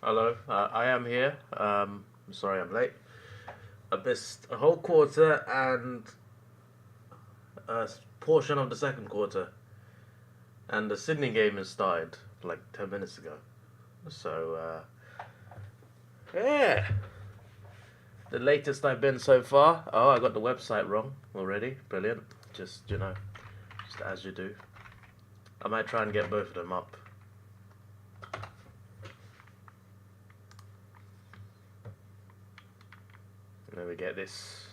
Hello, I am here. I'm sorry I'm late. I missed a whole quarter and a portion of the second quarter. And the Sydney game has started like 10 minutes ago. So, yeah. The latest I've been so far. Oh, I got the website wrong already. Brilliant. Just, just as you do. I might try and get both of them up. And then we get this.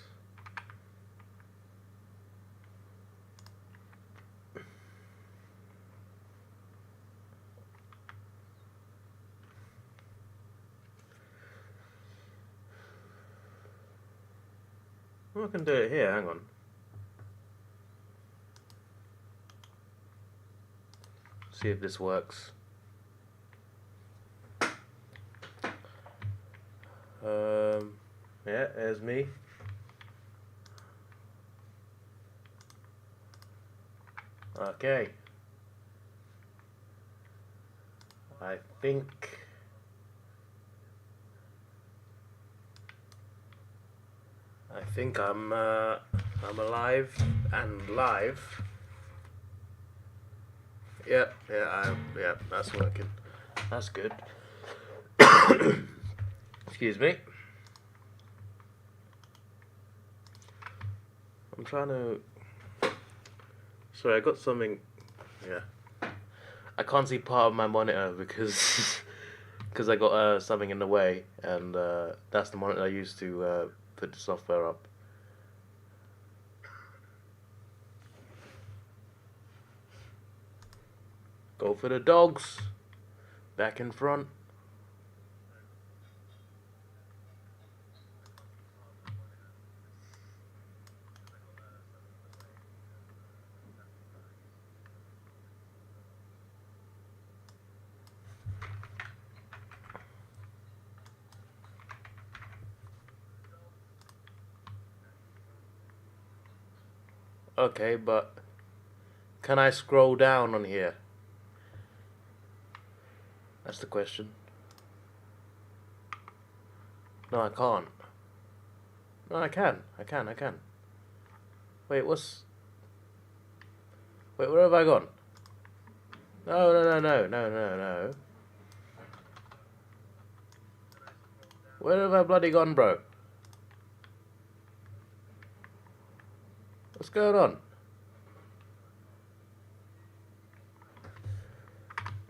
Oh, I can do it here, hang on. See if this works. Yeah, there's me. Okay. I think I'm alive and live. Yeah, that's working. That's good. Excuse me. I'm trying to. Sorry, I got something. Yeah. I can't see part of my monitor because I got something in the way, and that's the monitor I use to put the software up. Go for the dogs. Back in front. Okay, but can I scroll down on here? That's the question. No, I can't. No, I can. I can. Wait, what's... Wait, where have I gone? No. Where have I bloody gone, bro? What's going on?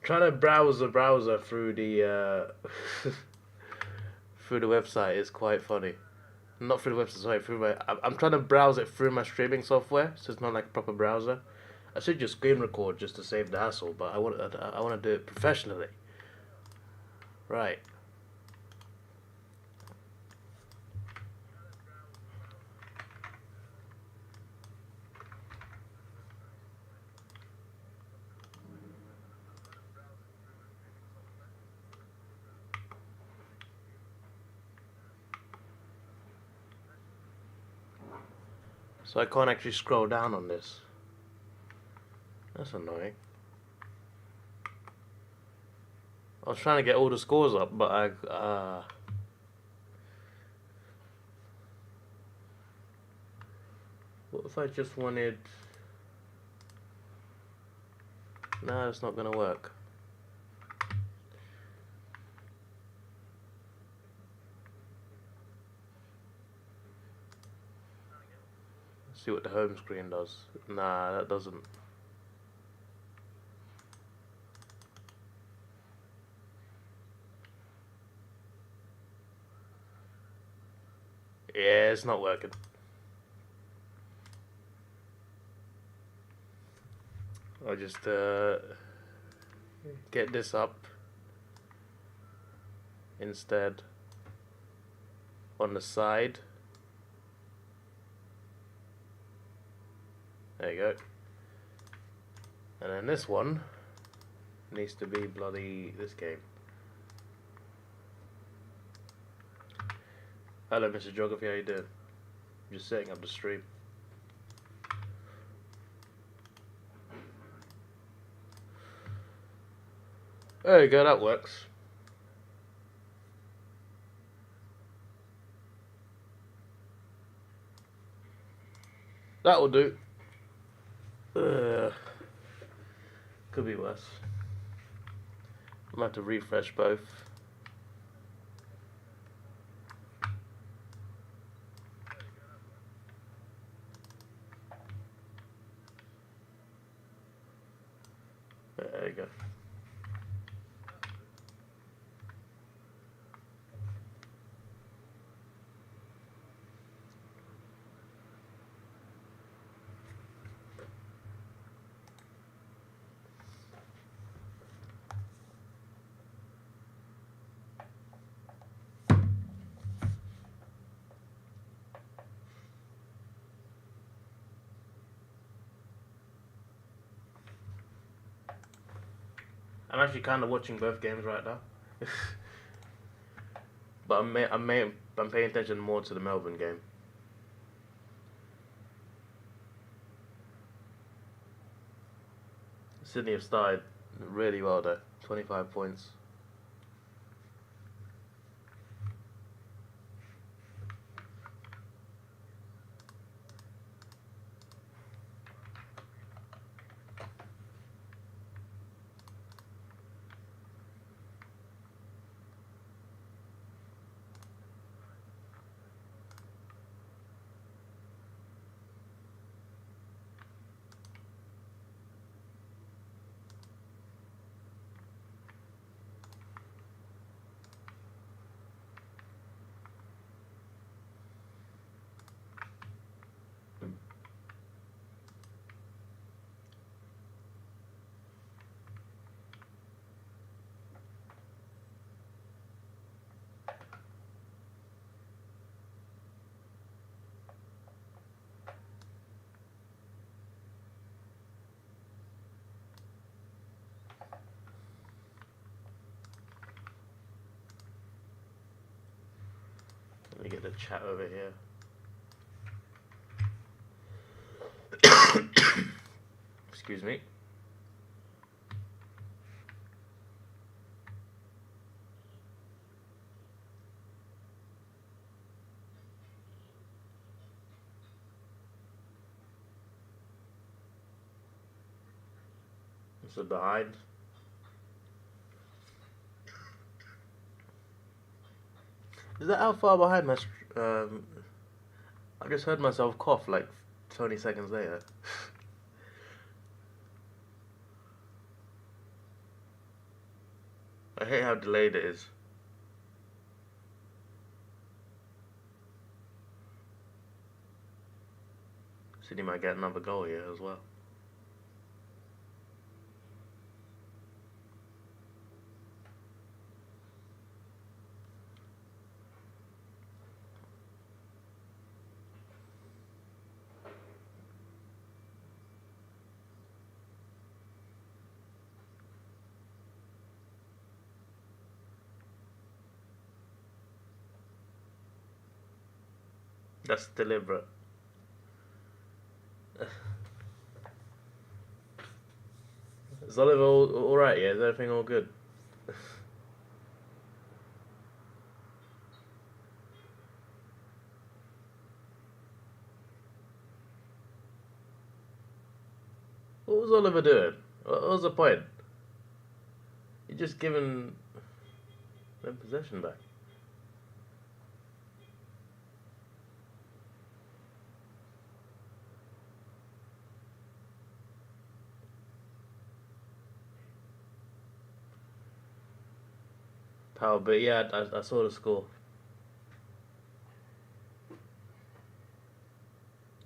Trying to browse the browser through the through the website is quite funny. Not through the website, sorry, through my. I'm trying to browse it through my streaming software, so it's not like a proper browser. I should just screen record just to save the hassle, but I want to do it professionally. Right. So I can't actually scroll down on this. That's annoying. I was trying to get all the scores up, but what if I just wanted... No, it's not gonna work. Let's see what the home screen does. Nah, that doesn't. Yeah, it's not working. I'll just get this up instead on the side. There you go. And then this one needs to be bloody this game. Hello, Mr. Geography, how you doing? I'm just setting up the stream. There you go, that works. That'll do. Could be worse. I'm gonna have to refresh both. There you go. I'm actually kind of watching both games right now, but I'm paying attention more to the Melbourne game. Sydney have started really well though, 25 points. Let me get the chat over here. Excuse me. So behind. Is that how far behind my? I just heard myself cough like 20 seconds later. I hate how delayed it is. Sydney might get another goal here as well. That's deliberate. Is Oliver all right? Yeah, is everything all good? What was Oliver doing? What was the point? He just given them possession back. Power, but yeah, I saw the score.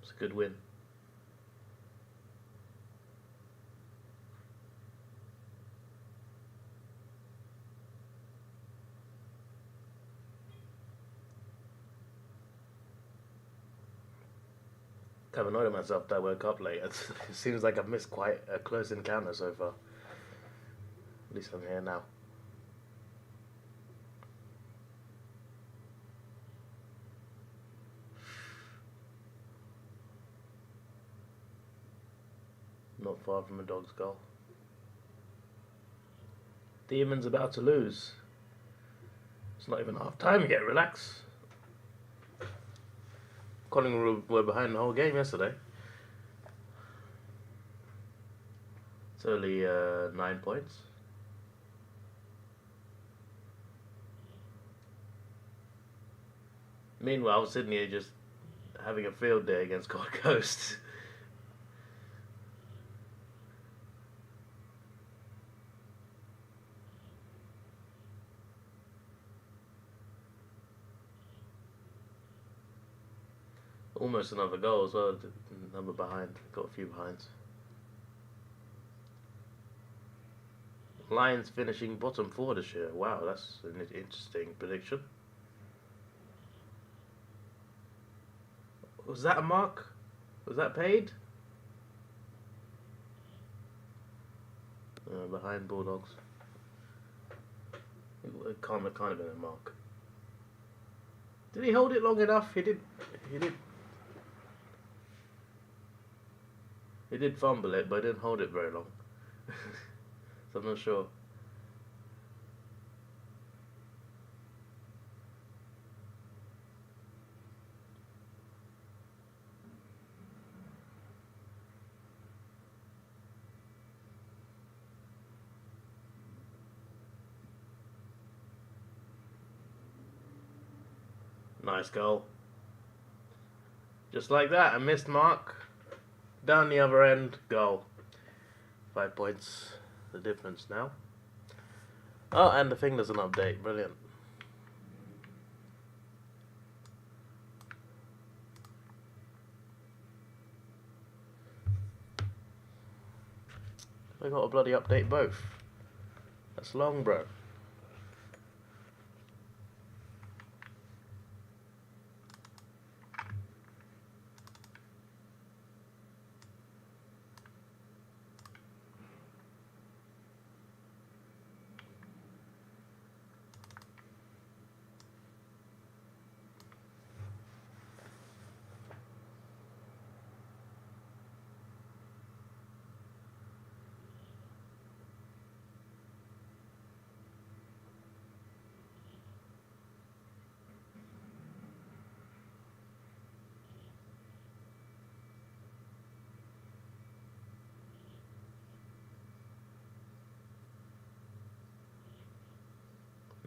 It's a good win. Kind of annoyed at myself that I woke up late. It seems like I've missed quite a close encounter so far. At least I'm here now. Not far from a dog's goal. Demon's about to lose. It's not even half time yet, relax. Collingwood were behind the whole game yesterday. It's only 9 points. Meanwhile, Sydney are just having a field day against Gold Coast. Almost another goal as well. Number behind. Got a few behinds. Lions finishing bottom 4 this year. Wow, that's an interesting prediction. Was that a mark? Was that paid? Behind Bulldogs. It can't have been a mark. Did he hold it long enough? He did. He did fumble it, but he didn't hold it very long. So I'm not sure. Nice goal. Just like that, a missed mark. Down the other end, goal. 5 points, the difference now. Oh, and the thing doesn't update. Brilliant. I got to bloody update both. That's long, bro.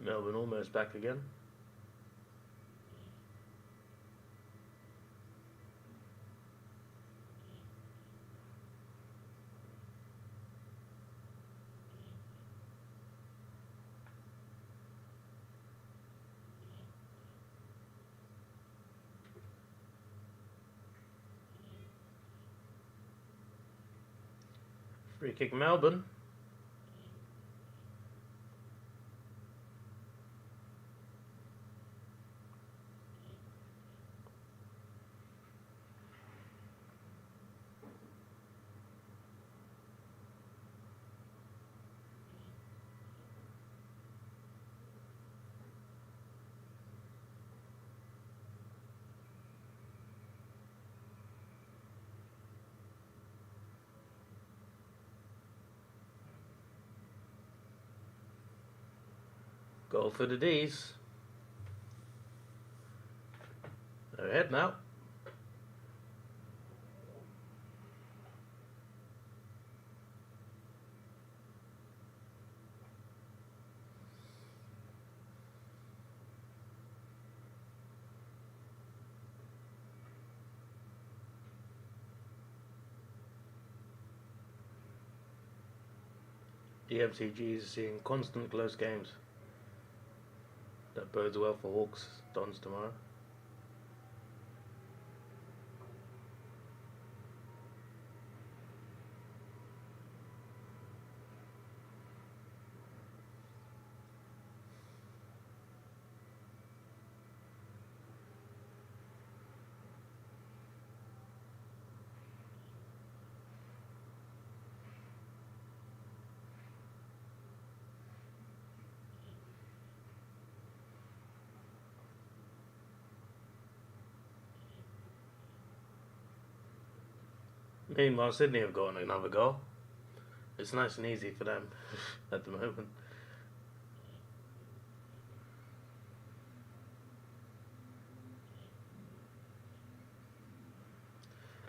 Melbourne almost back again. Free kick Melbourne. Goal for the D's. They're ahead now. The MCG is seeing constant close games. That bodes well for Hawks Dons tomorrow. Meanwhile, Sydney have gotten another goal. It's nice and easy for them at the moment.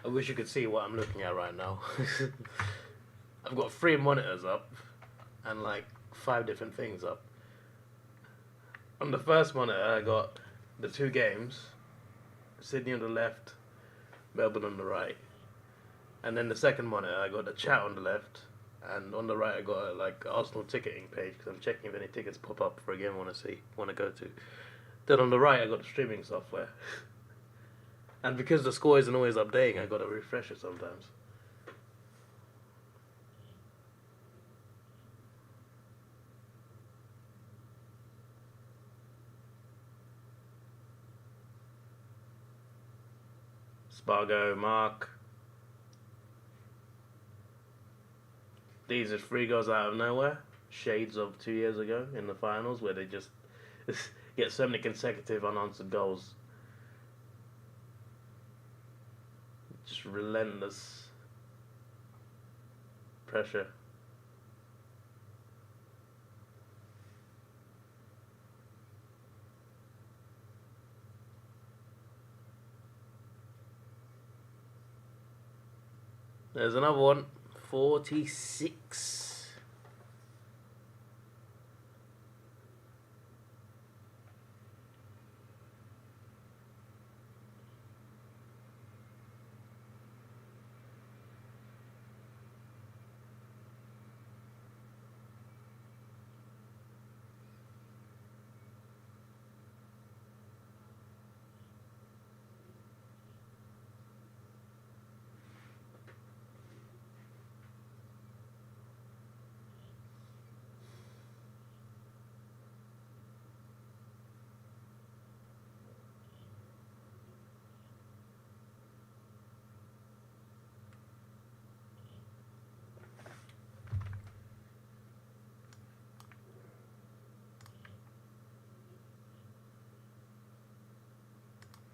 I wish you could see what I'm looking at right now. I've got 3 monitors up and like 5 different things up. On the first monitor, I got the 2 games, Sydney on the left, Melbourne on the right. And then the second monitor, I got the chat on the left, and on the right, I got a like Arsenal ticketing page because I'm checking if any tickets pop up for a game I want to go to. Then on the right, I got the streaming software. And because the score isn't always updating, I got to refresh it sometimes. Spargo, Mark. These are 3 goals out of nowhere. Shades of 2 years ago in the finals where they just get so many consecutive unanswered goals. Just relentless pressure. There's another one. 46.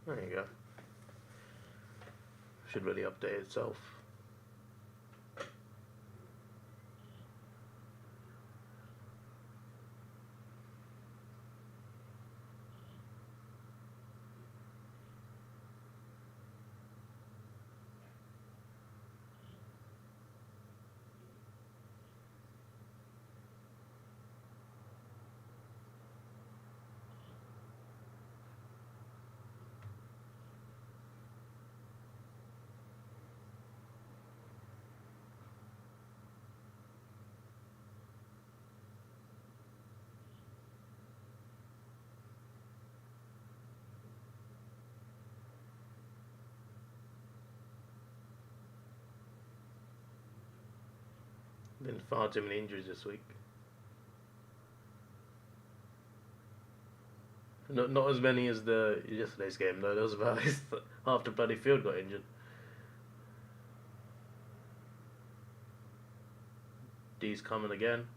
There you go. Should really update itself. Been far too many injuries this week. Not as many as the yesterday's game though. There was about half the bloody field got injured. D's coming again.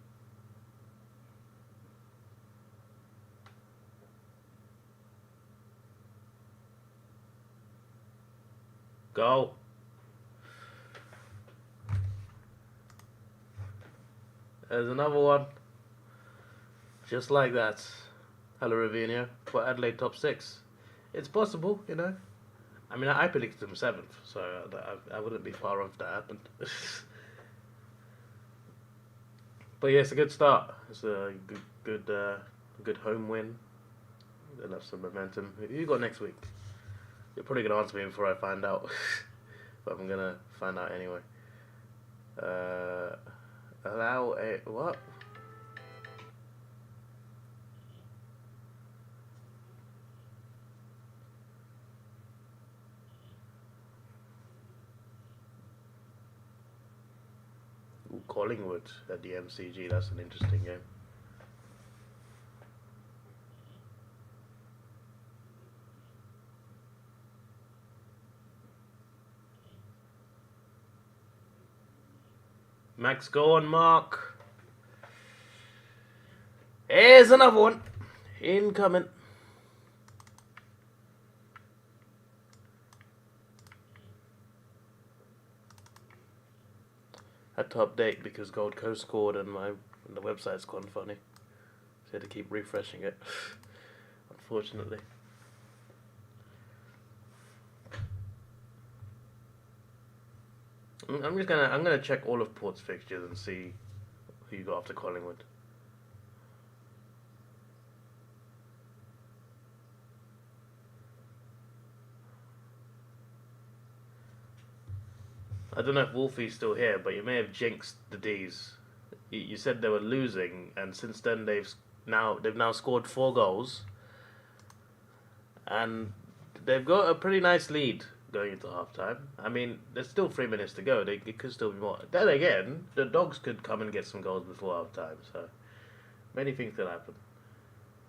Go. There's another one. Just like that. Hello, Ravinha. For Adelaide top 6. It's possible, you know. I mean, I predicted them 7th, so I wouldn't be far off that happened. But yeah, it's a good start. It's a good home win. They'll have some momentum. Who you got next week? You're probably going to answer me before I find out. But I'm going to find out anyway. Allow a... what? Ooh, Collingwood at the MCG. That's an interesting game. Max, go on, Mark. Here's another one. Incoming. Had to update because Gold Coast scored and the website's gone funny. So I had to keep refreshing it. Unfortunately. I'm gonna check all of Port's fixtures and see who you got after Collingwood. I don't know if Wolfie's still here, but you may have jinxed the D's. You said they were losing, and since then they've now scored 4 goals, and they've got a pretty nice lead going into halftime. I mean, there's still 3 minutes to go. It could still be more. Then again, the Dogs could come and get some goals before halftime. So many things could happen.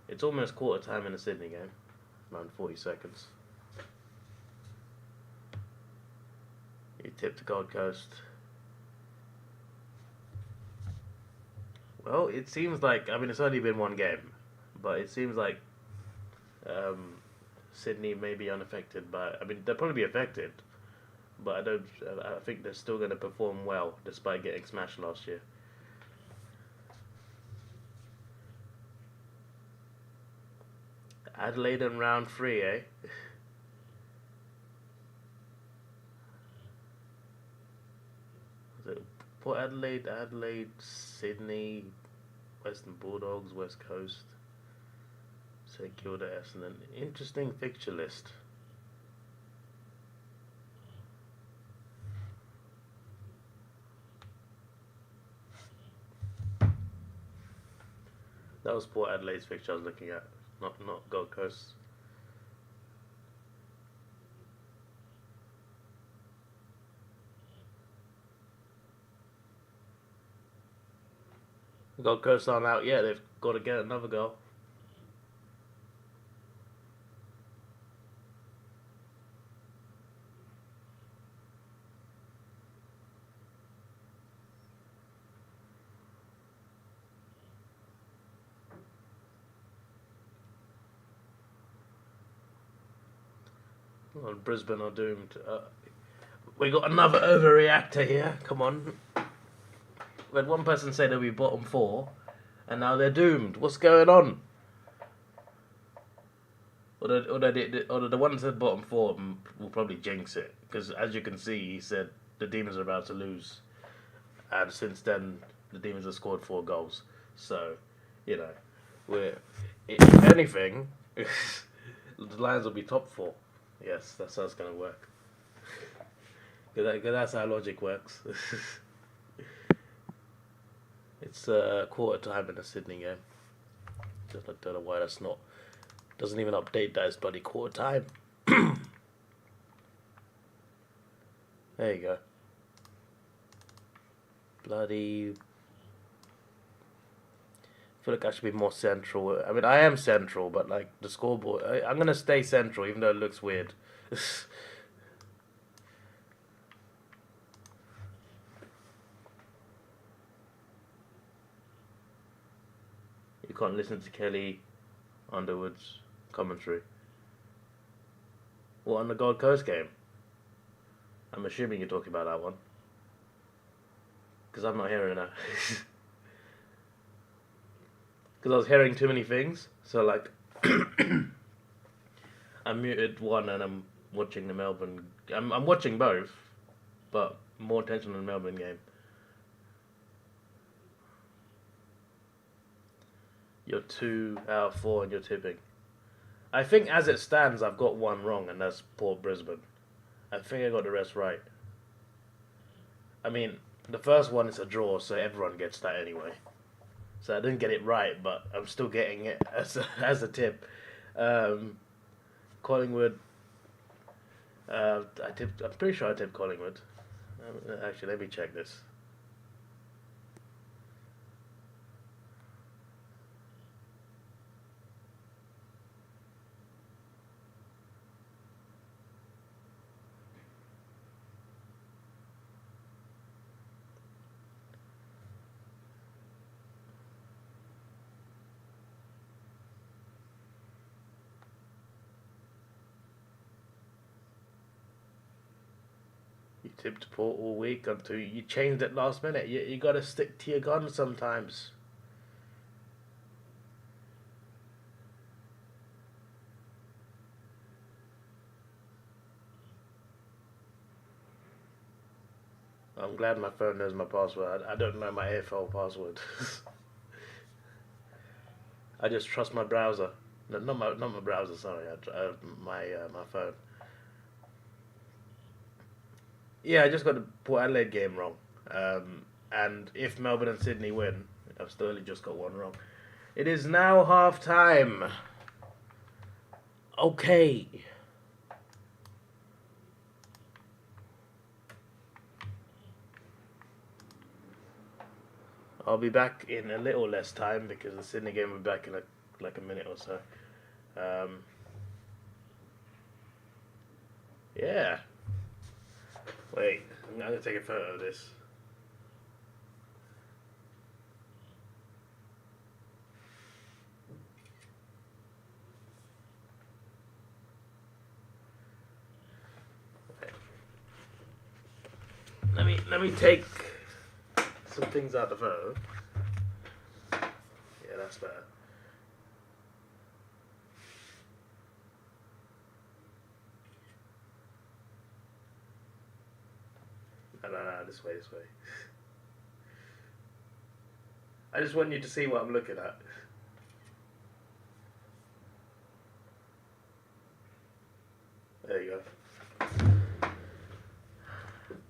It's almost quarter time in the Sydney game, around 40 seconds. You tipped Gold Coast. Well, it seems like, I mean, it's only been one game, but it seems like Sydney may be unaffected by. I mean, they'll probably be affected, but I don't. I think they're still going to perform well despite getting smashed last year. Adelaide in round 3, eh? Port Adelaide, Sydney, Western Bulldogs, West Coast, St Kilda, Essendon. Interesting fixture list. That was Port Adelaide's fixture I was looking at, not Gold Coast. Gold Coast aren't out yet. They've got to get another goal. Well, Brisbane are doomed. We got another overreactor here. Come on. We had one person say they'll be bottom 4, and now they're doomed. What's going on? Or the one that said bottom 4 will probably jinx it, because as you can see, he said the Demons are about to lose, and since then the Demons have scored 4 goals. So, you know, if anything, the Lions will be top 4. Yes, that's how it's going to work. Because that's how logic works. It's quarter time in the Sydney game. Just I don't know why that's not. Doesn't even update that it's bloody quarter time. There you go. Bloody. I feel like I should be more central. I mean, I am central, but like the scoreboard, I'm gonna stay central, even though it looks weird. You can't listen to Kelly Underwood's commentary. What, on the Gold Coast game? I'm assuming you're talking about that one. Because I'm not hearing that. Because I was hearing too many things. So, like, I muted one and I'm watching the Melbourne. I'm watching both, but more attention on the Melbourne game. You're 2 out of 4 and you're tipping. I think as it stands, I've got one wrong, and that's Port Brisbane. I think I got the rest right. I mean, the first one is a draw, so everyone gets that anyway. So I didn't get it right, but I'm still getting it as a tip. Collingwood. I'm pretty sure I tipped Collingwood. Actually, let me check this. You tipped Port all week until you changed it last minute. You got to stick to your guns sometimes. I'm glad my phone knows my password. I don't know my AFL password. I just trust my browser. No, not my browser. Sorry, my phone. Yeah, I just got the Port Adelaide game wrong. And if Melbourne and Sydney win, I've still only just got one wrong. It is now half time. Okay. I'll be back in a little less time because the Sydney game will be back in like a minute or so. Yeah. Wait, I'm going to take a photo of this. Let me take some things out of the photo. Yeah, that's better. No, this way. I just want you to see what I'm looking at. There you go.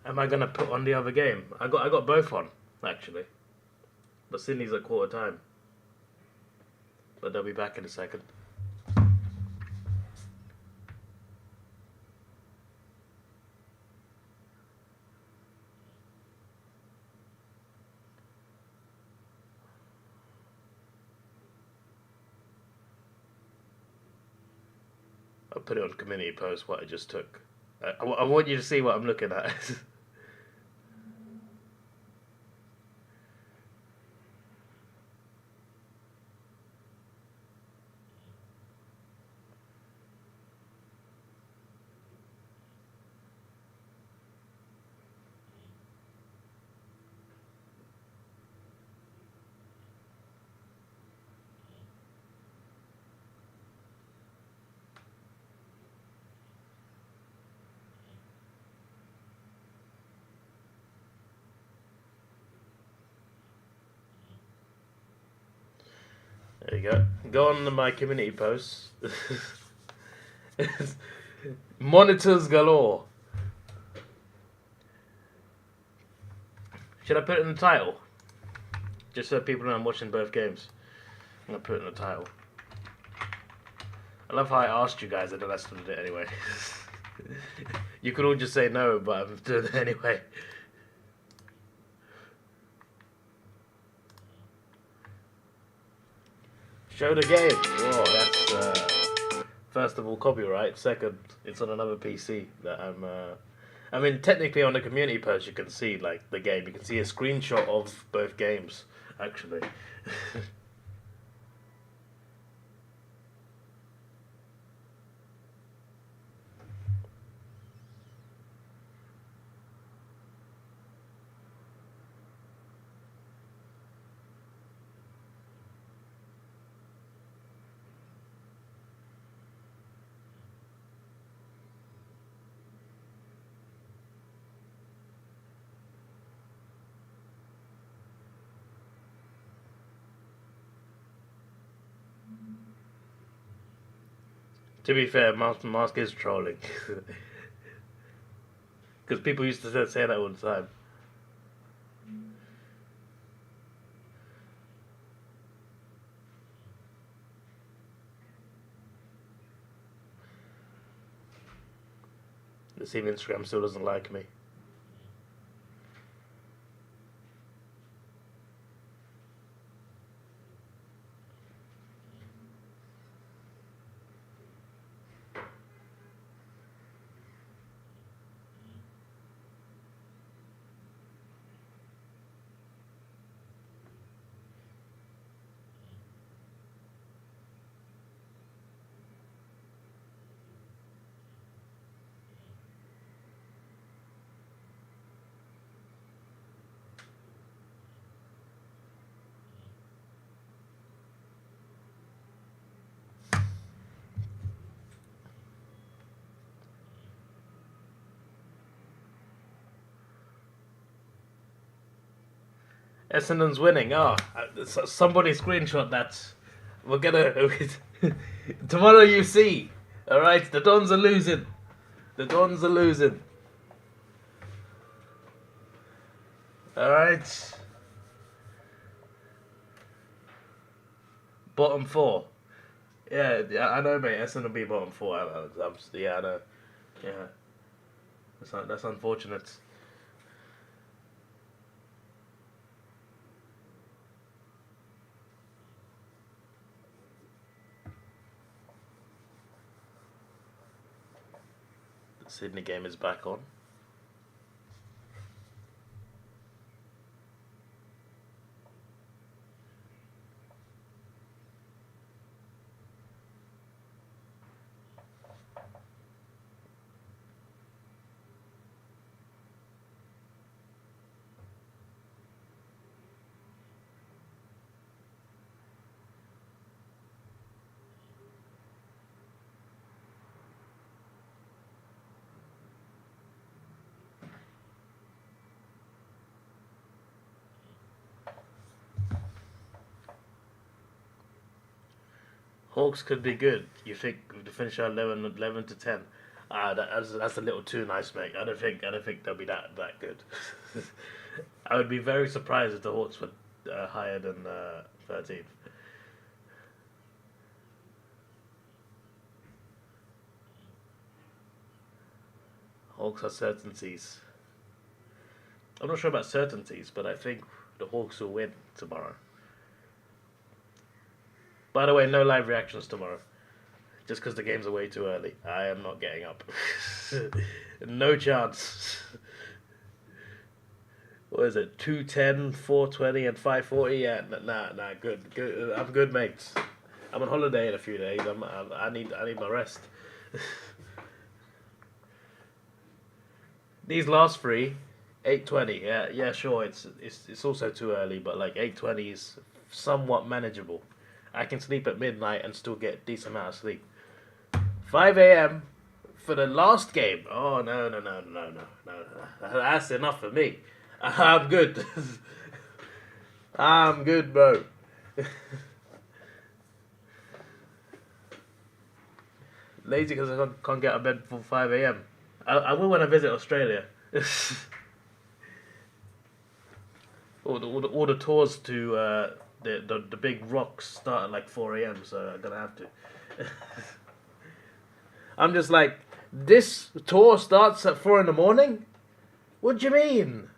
Am I gonna put on the other game? I got both on, actually. But Sydney's at quarter time. But they'll be back in a second. I'll put it on community post what I just took. I want you to see what I'm looking at. There you go. Go on to my community posts. Monitors galore. Should I put it in the title? Just so people know I'm watching both games. I'm going to put it in the title. I love how I asked you guys and then I still did it anyway. You could all just say no, but I'm doing it anyway. Show the game. Whoa, that's first of all copyright. Second, it's on another PC that I mean, technically on the community post you can see like the game. You can see a screenshot of both games actually. To be fair, Mask is trolling. Because people used to say that all the time. The same Instagram still doesn't like me. Essendon's winning. Oh, somebody screenshot that. We're gonna tomorrow. You see, all right. The Dons are losing. The Dons are losing. All right. Bottom four. Yeah, I know, mate. Essendon will be bottom four. Yeah, I know. Yeah, that's unfortunate. The Sydney game is back on. Hawks could be good. You think to finish at 11 to 10? That's a little too nice, mate. I don't think they'll be that good. I would be very surprised if the Hawks were higher than 13th. Hawks are certainties. I'm not sure about certainties, but I think the Hawks will win tomorrow. By the way, no live reactions tomorrow. Just because the games are way too early. I am not getting up. No chance. What is it? 2:10, 4:20, and 5:40? Yeah, nah, good. I'm good, mates. I'm on holiday in a few days. I need my rest. These last three, 8:20. Yeah, sure. It's also too early, but like 8:20 is somewhat manageable. I can sleep at midnight and still get a decent amount of sleep. 5 a.m. for the last game. Oh, no. That's enough for me. I'm good. I'm good, bro. Lazy because I can't get out of bed before 5 a.m. I will when I visit Australia. all the tours to the big rocks start at like 4 a.m. So I'm gonna have to. I'm just like, this tour starts at 4 in the morning? What do you mean?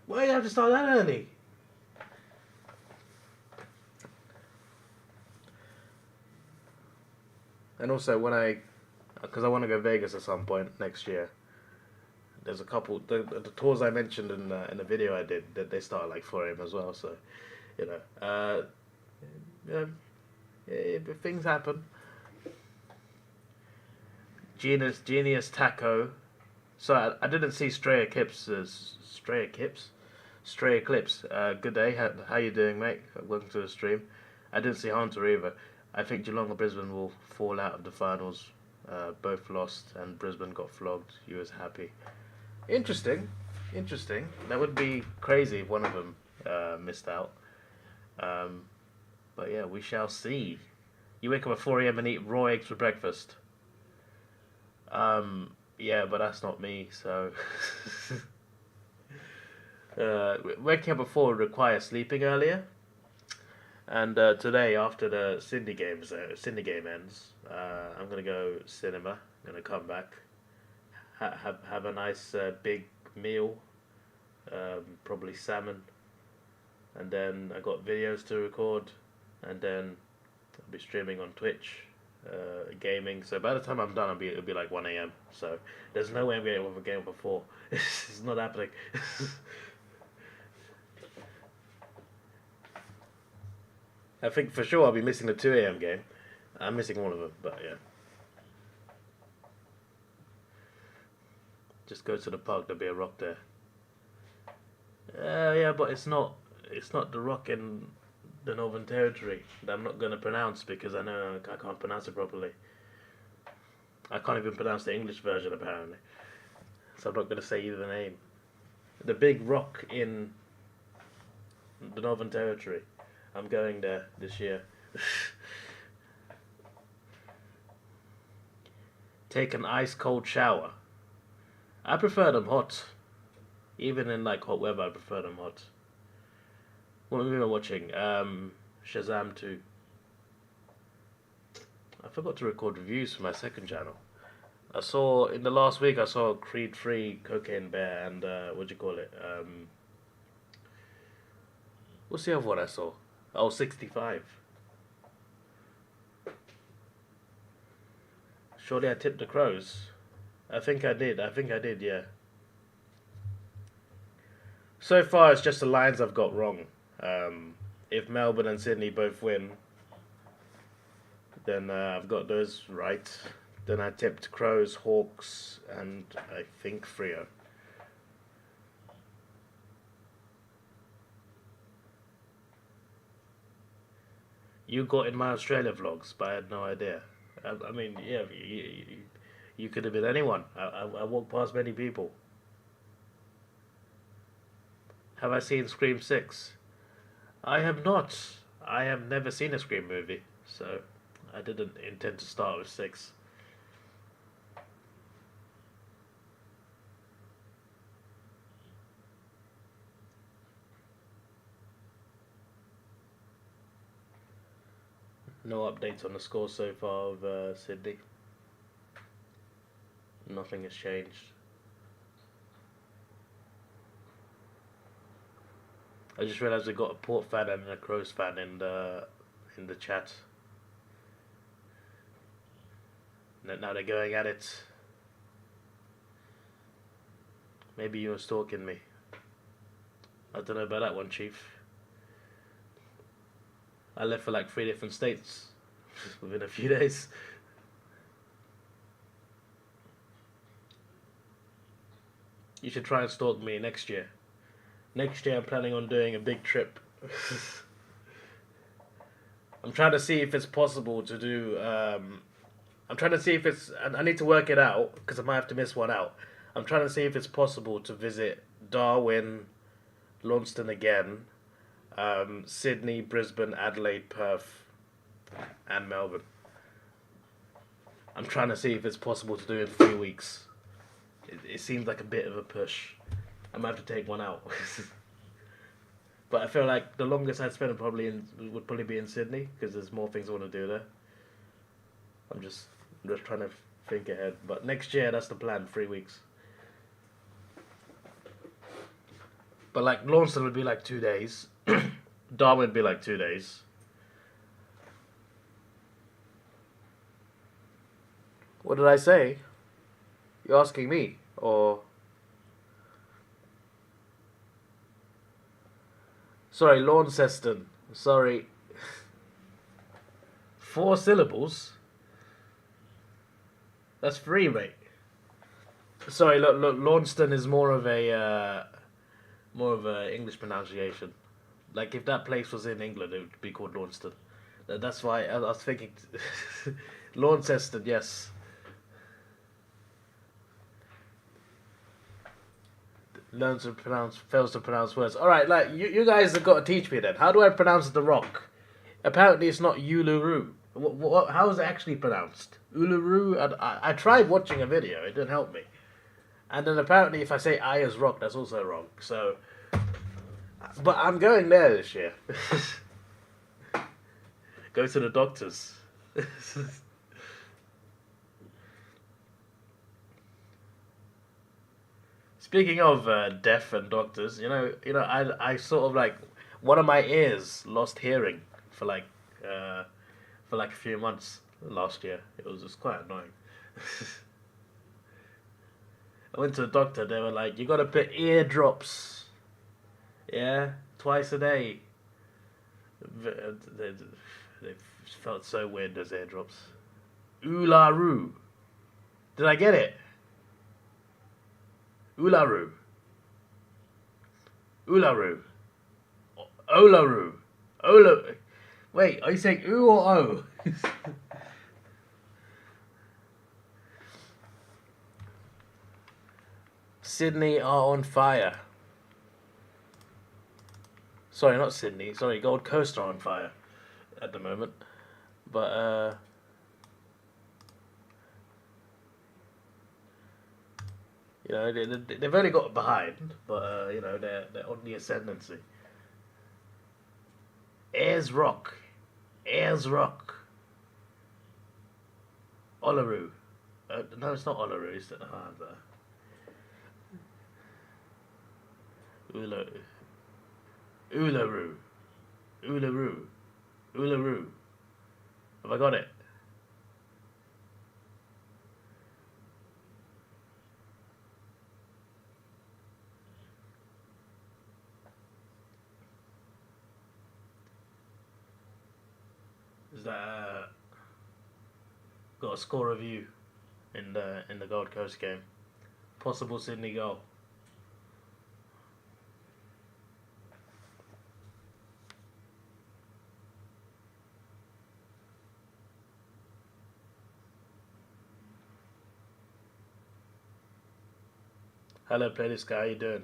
Why do you have to start that early? And also because I want to go Vegas at some point next year. There's a couple the tours I mentioned in the video I did that they start at like 4 a.m. as well. So, you know, if things happen. Genius Taco. So I didn't see Stray Eclipse. Good day. How you doing, mate? Welcome to the stream. I didn't see Hunter either. I think Geelong and Brisbane will fall out of the finals. Both lost and Brisbane got flogged. You was happy. Interesting. That would be crazy if one of them missed out. But yeah, we shall see. You wake up at 4 a.m. and eat raw eggs for breakfast. Yeah, but that's not me, so... waking up at 4 requires sleeping earlier. And today, after the Sydney game ends, I'm going to go cinema. I'm going to come back, have a nice big meal, probably salmon. And then I got videos to record, and then I'll be streaming on Twitch. Gaming. So by the time I'm done, it'll be like 1 a.m. So there's no way I'm getting over a game before. It's not happening. I think for sure I'll be missing the 2 a.m. game. I'm missing one of them, but yeah. Just go to the park. There'll be a rock there. Yeah, but it's not the rock in the Northern Territory that I'm not going to pronounce because I know I can't pronounce it properly. I can't even pronounce the English version apparently. So I'm not going to say either name. The big rock in the Northern Territory. I'm going there this year. Take an ice cold shower. I prefer them hot. Even in like hot weather, I prefer them hot. What movie am I watching? Shazam 2. I forgot to record reviews for my second channel. I saw, in the last week, I saw Creed 3, Cocaine Bear, and, what do you call it? What's the other one I saw? Oh, 65. Surely I tipped the Crows. I think I did, yeah. So far, it's just the lines I've got wrong. If Melbourne and Sydney both win, then I've got those right. Then I tipped Crows, Hawks, and I think Freo. You got in my Australia vlogs, but I had no idea. I mean, yeah, you could have been anyone. I walked past many people. Have I seen Scream 6? I have not. I have never seen a Scream movie, so I didn't intend to start with 6. No updates on the score so far of Sydney. Nothing has changed. I just realised we got a Port fan and a Crows fan in the chat. Now they're going at it. Maybe you were stalking me. I don't know about that one, Chief. I left for like 3 different states within a few days. You should try and stalk me next year. Next year I'm planning on doing a big trip. I'm trying to see if it's possible to do... I'm trying to see if it's... I need to work it out, because I might have to miss one out. I'm trying to see if it's possible to visit Darwin, Launceston again, Sydney, Brisbane, Adelaide, Perth, and Melbourne. I'm trying to see if it's possible to do in 3 weeks. It seems like a bit of a push. I might have to take one out. But I feel like the longest I'd spend would probably be in Sydney, because there's more things I want to do there. I'm just trying to think ahead. But next year, that's the plan, 3 weeks. But like Launceston would be like 2 days. Darwin would be like 2 days. What did I say? You're asking me? Or... Sorry, Launceston. Sorry. 4 syllables? That's 3, mate. Sorry, look, Launceston is more of a English pronunciation. Like if that place was in England, it would be called Launceston. That's why I was thinking. Launceston, yes. Fails to pronounce words. All right, like you guys have got to teach me then. How do I pronounce the rock? Apparently, it's not Uluru. How is it actually pronounced? Uluru. I tried watching a video. It didn't help me. And then apparently, if I say I as rock, that's also wrong. So, but I'm going there this year. Go to the doctors. Speaking of deaf and doctors, I sort of like one of my ears lost hearing for like a few months last year. It was just quite annoying. I went to the doctor. They were like, "You got to put ear drops, yeah, twice a day." They felt so weird. Those ear drops. Uluru. Did I get it? Uluru. Uluru. Olaru. Ola. Wait, are you saying oo or o? Sydney are on fire. Sorry, not Sydney. Sorry, Gold Coast are on fire at the moment. But you know, they've only got behind, but you know, they're on the ascendancy. Ayers Rock, Olaroo. No, it's not Olaroo. It's Uluru, Uluru. Have I got it? Is that got a score review in the Gold Coast game? Possible Sydney goal. Hello, playlist guy. How you doing?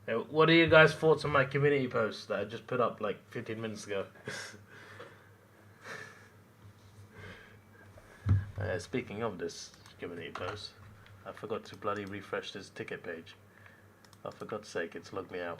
Hey, what are you guys' thoughts on my community post that I just put up like 15 minutes ago? Speaking of this community post, I forgot to bloody refresh this ticket page. Oh, for God's sake, it's logged me out.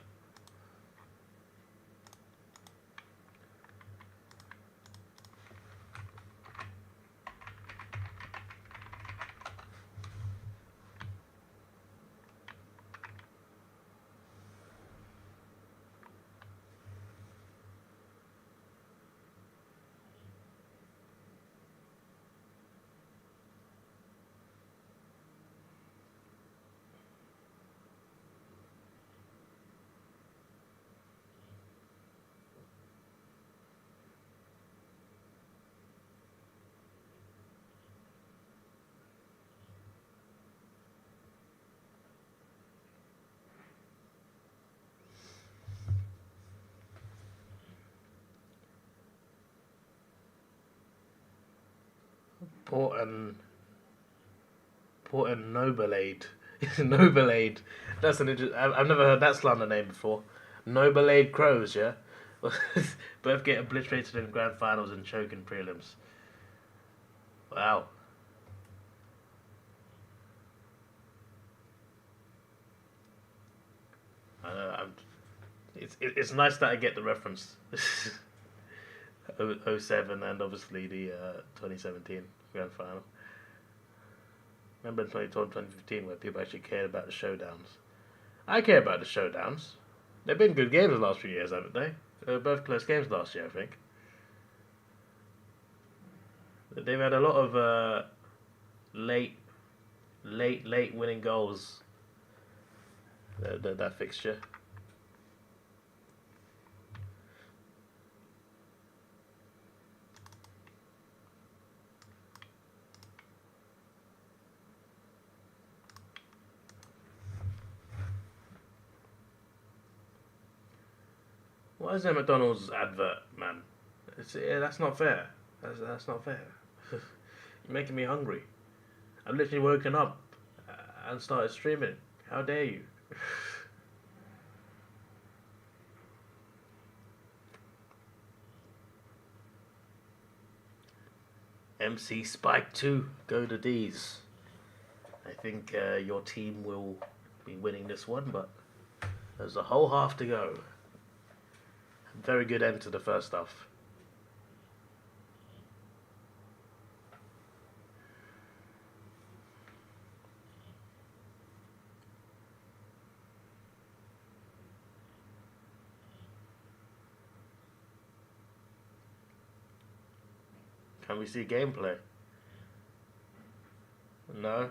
Port and Nobleade. Nobleade. That's an interesting. I've never heard that slander name before. Nobleade Crows, yeah. Both get obliterated in grand finals and choke in prelims. Wow. I know. It's nice that I get the reference. 07 and obviously the 2017 grand final. Remember in 2012, 2015 where people actually cared about the showdowns. I care about the showdowns. They've been good games the last few years, haven't they? They were both close games last year, I think. They've had a lot of late winning goals. That fixture. Why is there a McDonald's advert, man? That's not fair. That's not fair. You're making me hungry. I've literally woken up and started streaming. How dare you? MC Spike 2, go to D's. I think your team will be winning this one, but there's a whole half to go. Very good end to the first half. Can we see gameplay? No.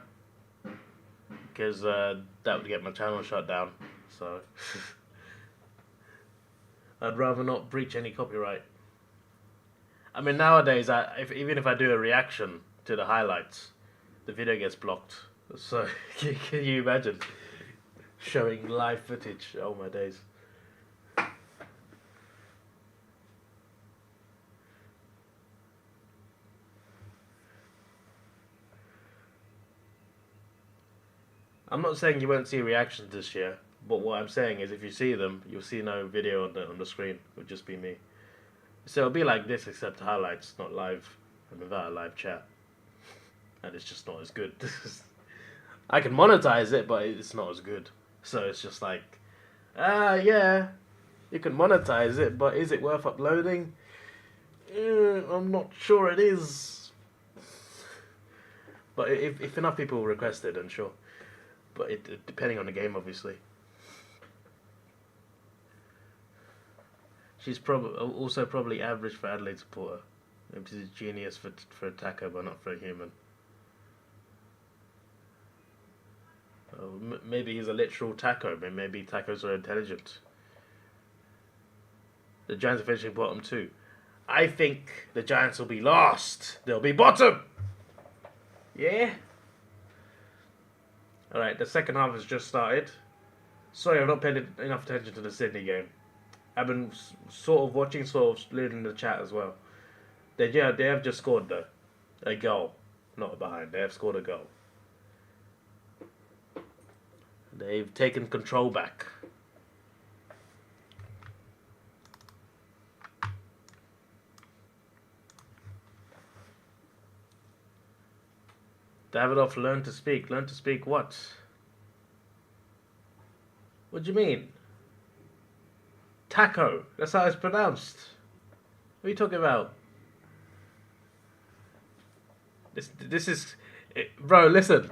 Because that would get my channel shut down. So I'd rather not breach any copyright. I mean, nowadays, even if I do a reaction to the highlights, the video gets blocked. So can you imagine showing live footage? Oh my days. I'm not saying you won't see reactions this year, But what I'm saying is, if you see them, you'll see no video on the screen. It'll just be me. So it'll be like this, except highlights, not live, and without a live chat. And it's just not as good. I can monetize it, but it's not as good. So it's just like, yeah, you can monetize it, but is it worth uploading? I'm not sure it is. But if enough people request it, then sure. But depending on the game, obviously. She's probably average for Adelaide supporter. Maybe she's a genius for a taco, but not for a human. Maybe he's a literal taco. Maybe tacos are intelligent. The Giants are finishing bottom too. I think the Giants will be last. They'll be bottom. Yeah. All right. The second half has just started. Sorry, I've not paid enough attention to the Sydney game. I've been sort of watching, sort of reading the chat as well. They have just scored though, a goal, not a behind. They have scored a goal. They've taken control back. Davidoff, learn to speak. Learn to speak what? What do you mean? Taco. That's how it's pronounced. What are you talking about? This is... Bro, listen.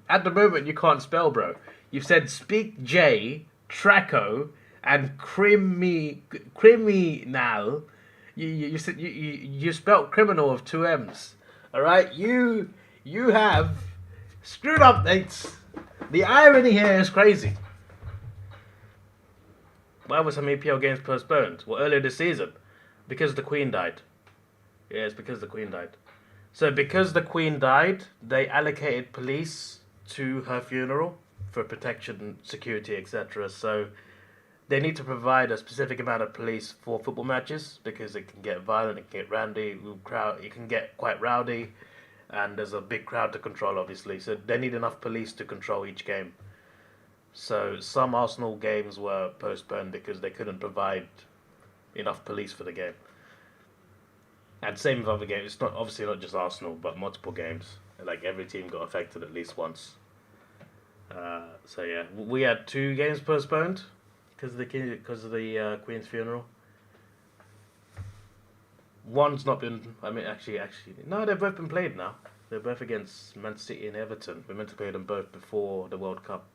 At the moment, you can't spell, bro. You've said speak J, Traco, and criminal. You said you spelled criminal with 2 M's. All right, you have screwed up, mates. The irony here is crazy. Why were some EPL games postponed? Well, earlier this season, because the Queen died. Yeah, it's because the Queen died. So because the Queen died, they allocated police to her funeral for protection, security, etc. So they need to provide a specific amount of police for football matches because it can get violent, it can get randy, it can get quite rowdy, and there's a big crowd to control, obviously. So they need enough police to control each game. So some Arsenal games were postponed because they couldn't provide enough police for the game. And same with other games. It's not obviously not just Arsenal, but multiple games. Like every team got affected at least once. So yeah, we had 2 games postponed because of the Queen's funeral. One's not been. I mean, actually, no, they've both been played now. They're both against Man City and Everton. We're meant to play them both before the World Cup.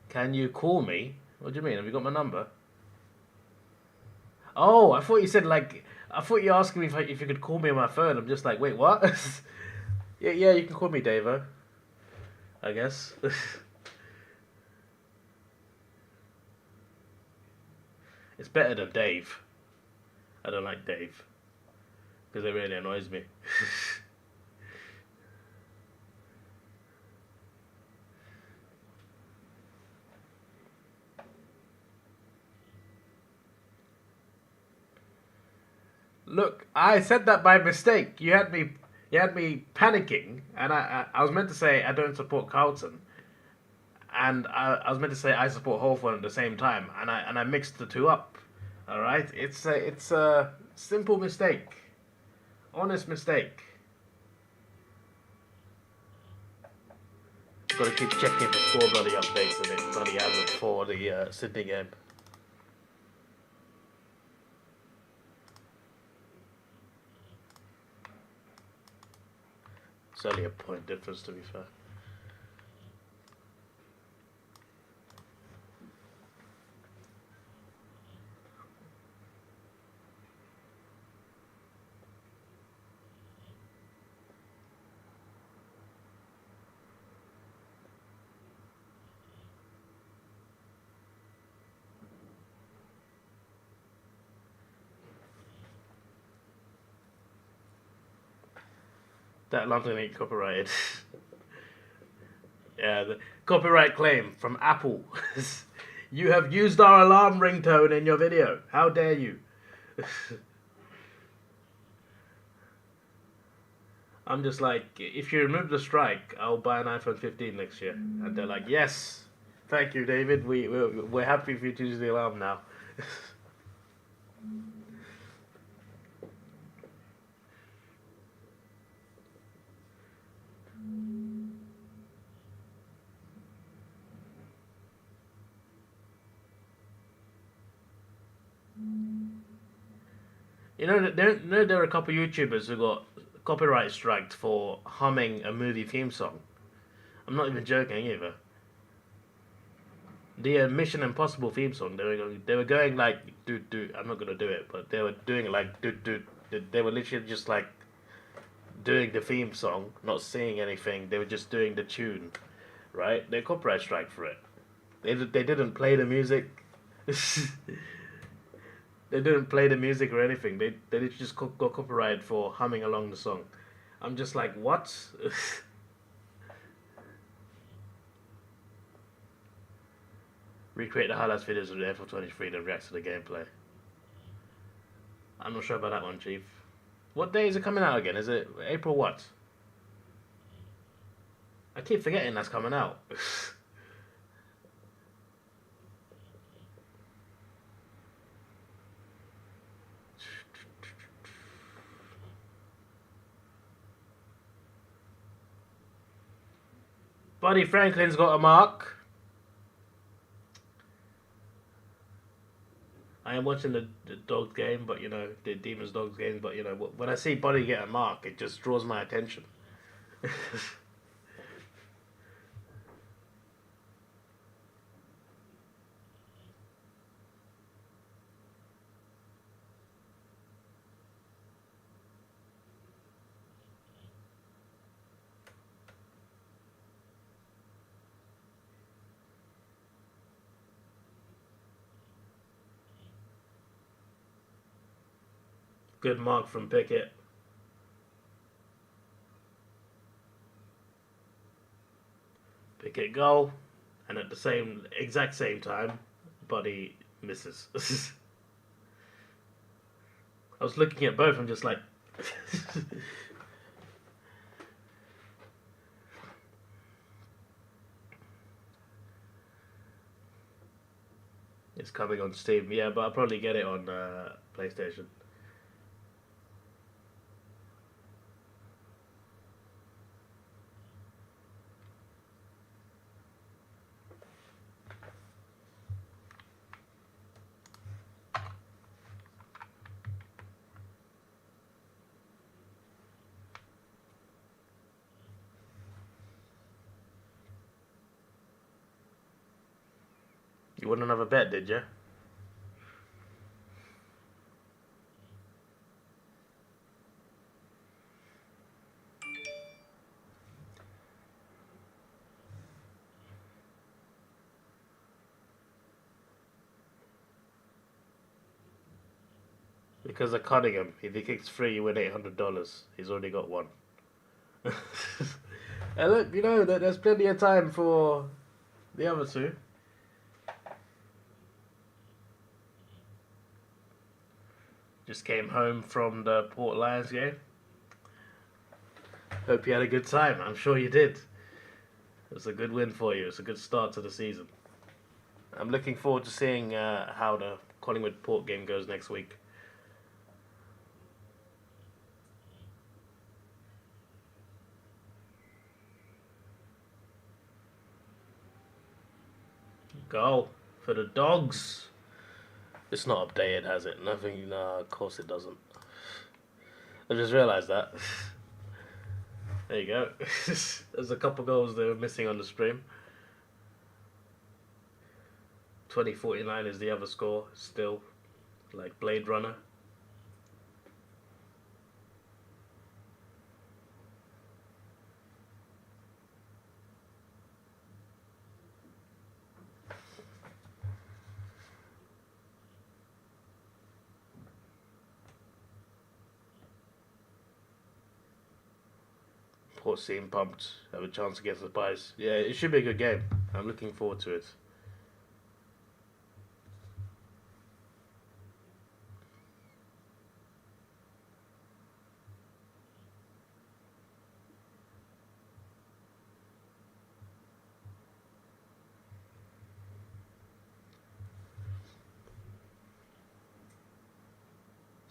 Can you call me? What do you mean? Have you got my number? Oh, I thought you said like... I thought you were asking me if you could call me on my phone. I'm just like, wait, what? yeah, you can call me Davo. I guess. It's better than Dave. I don't like Dave. Because it really annoys me. Look, I said that by mistake. You had me panicking, and I was meant to say I don't support Carlton, and I was meant to say I support Hawthorn at the same time, and I mixed the two up. All right, it's a simple mistake, honest mistake. Got to keep checking for score bloody updates, and it bloody hasn't for the Sydney game. It's only a point difference, to be fair. That London ain't copyrighted. Yeah, the copyright claim from Apple. You have used our alarm ringtone in your video. How dare you? I'm just like, if you remove the strike, I'll buy an iPhone 15 next year. And they're like, yes, thank you, David. We're happy for you to use the alarm now. There are a couple of YouTubers who got copyright striked for humming a movie theme song. I'm not even joking either. The Mission Impossible theme song. They were going like do do. I'm not gonna do it, but they were doing it like do do. They were literally just like doing the theme song, not singing anything. They were just doing the tune, right? They copyright strike for it. They didn't play the music. They didn't play the music or anything. They just got copyrighted for humming along the song. I'm just like, what? Recreate the highlights videos of the AFL 23 and react to the gameplay. I'm not sure about that one, Chief. What day is it coming out again? Is it April what? I keep forgetting that's coming out. Buddy Franklin's got a mark. I am watching the Dogs game, but the Demons Dogs game, but when I see Buddy get a mark, it just draws my attention. Good mark from Pickett. Pickett goal, and at the exact same time, Buddy misses. I was looking at both. I'm just like, it's coming on Steam. Yeah, but I'll probably get it on PlayStation. You won another bet, did you? Because of Cunningham, if he kicks 3, you win $800. He's already got 1. And look, there's plenty of time for the other 2. Just came home from the Port Lions game. Hope you had a good time. I'm sure you did. It was a good win for you. It's a good start to the season. I'm looking forward to seeing how the Collingwood Port game goes next week. Goal for the Dogs. It's not updated, has it? Nothing. No, of course it doesn't. I just realised that. There you go. There's a couple goals that were missing on the stream. 2049 is the other score. Still, like Blade Runner. Port seem pumped, have a chance against the Pies. Yeah, it should be a good game. I'm looking forward to it.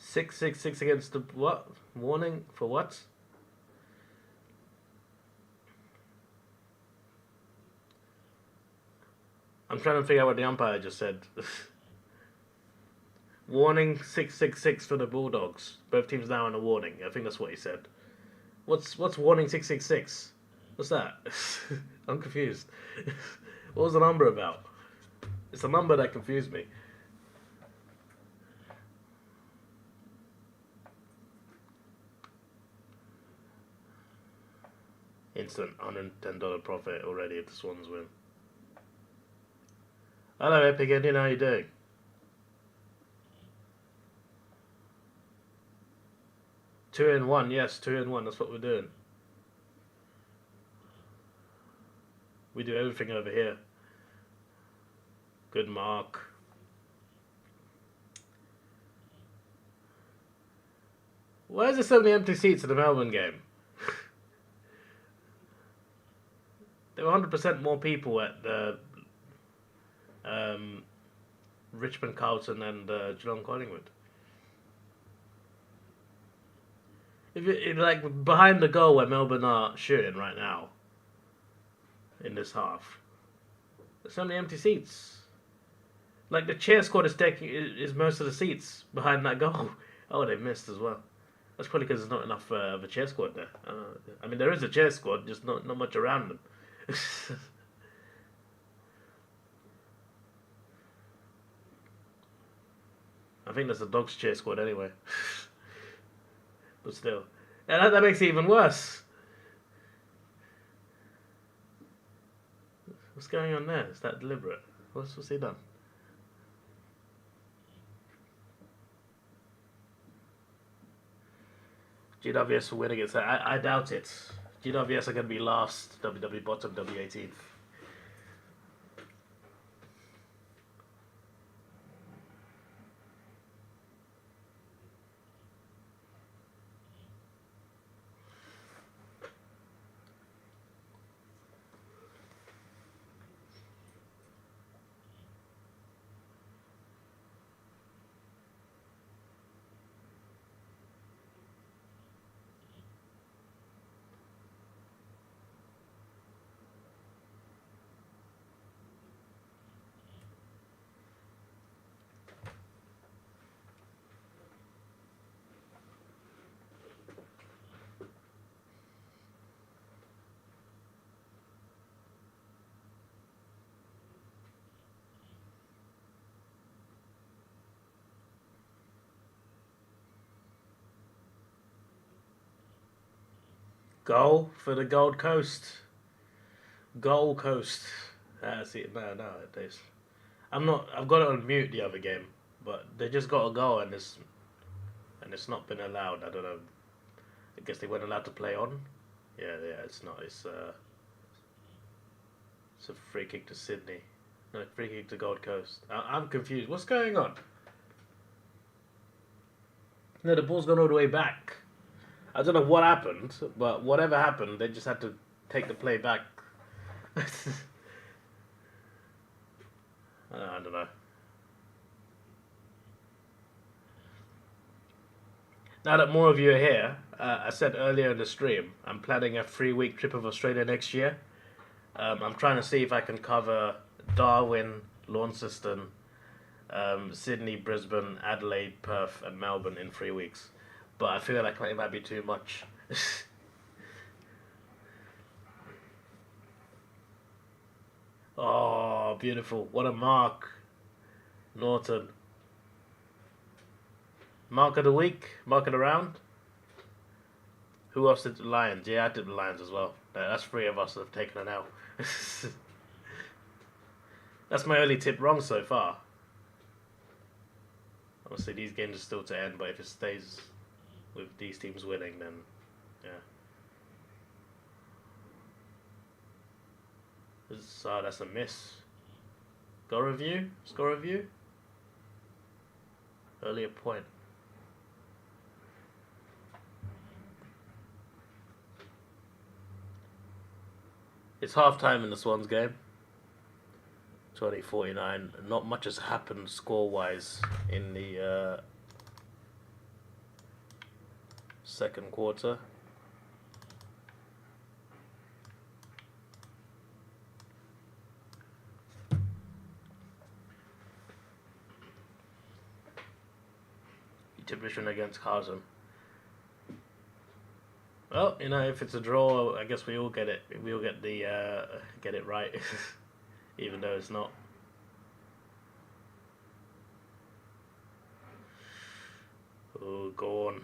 666 against the what? Warning for what? I'm trying to figure out what the umpire just said. Warning 666 for the Bulldogs. Both teams now on a warning. I think that's what he said. What's warning 666? What's that? I'm confused. What was the number about? It's a number that confused me. Instant $110 profit already if the Swans win. Hello Epic Indian, how you doing? Two in one, yes, 2 in 1, that's what we're doing. We do everything over here. Good mark. Why is there so many empty seats in the Melbourne game? There were 100% more people at the Richmond, Carlton and Geelong Collingwood. If you like behind the goal where Melbourne are shooting right now, in this half, there's so many empty seats. Like the chair squad is most of the seats behind that goal. Oh, they missed as well. That's probably because there's not enough of a chair squad there. I mean, there is a chair squad, just not much around them. I think that's the Dogs chair squad anyway. But still. And that makes it even worse. What's going on there? Is that deliberate? What's he done? GWS will win against that. I doubt it. GWS are going to be last. WWE bottom, W18th. Goal for the Gold Coast. Gold Coast. See, no, it I've got it on mute the other game, but they just got a goal and it's not been allowed. I don't know. I guess they weren't allowed to play on. Yeah, it's not. It's a free kick to Sydney. No, free kick to Gold Coast. I'm confused. What's going on? No, the ball's gone all the way back. I don't know what happened, but whatever happened, they just had to take the play back. I don't know. Now that more of you are here, I said earlier in the stream, I'm planning a 3-week trip of Australia next year. I'm trying to see if I can cover Darwin, Launceston, Sydney, Brisbane, Adelaide, Perth, and Melbourne in 3 weeks. But I feel like it might be too much. Oh, beautiful. What a mark. Norton. Mark of the week? Mark of the round? Who else did the Lions? Yeah, I did the Lions as well. That's 3 of us that have taken an L. That's my only tip wrong so far. Obviously, these games are still to end, but if it stays with these teams winning, then yeah. That's a miss. Score review? Score review? Earlier point. It's half time in the Swans game. 20-49. Not much has happened score-wise in the second quarter. Exhibition against Carson. Well, you know, if it's a draw, I guess we all get it. We all get the get it right, even though it's not. Oh, go on.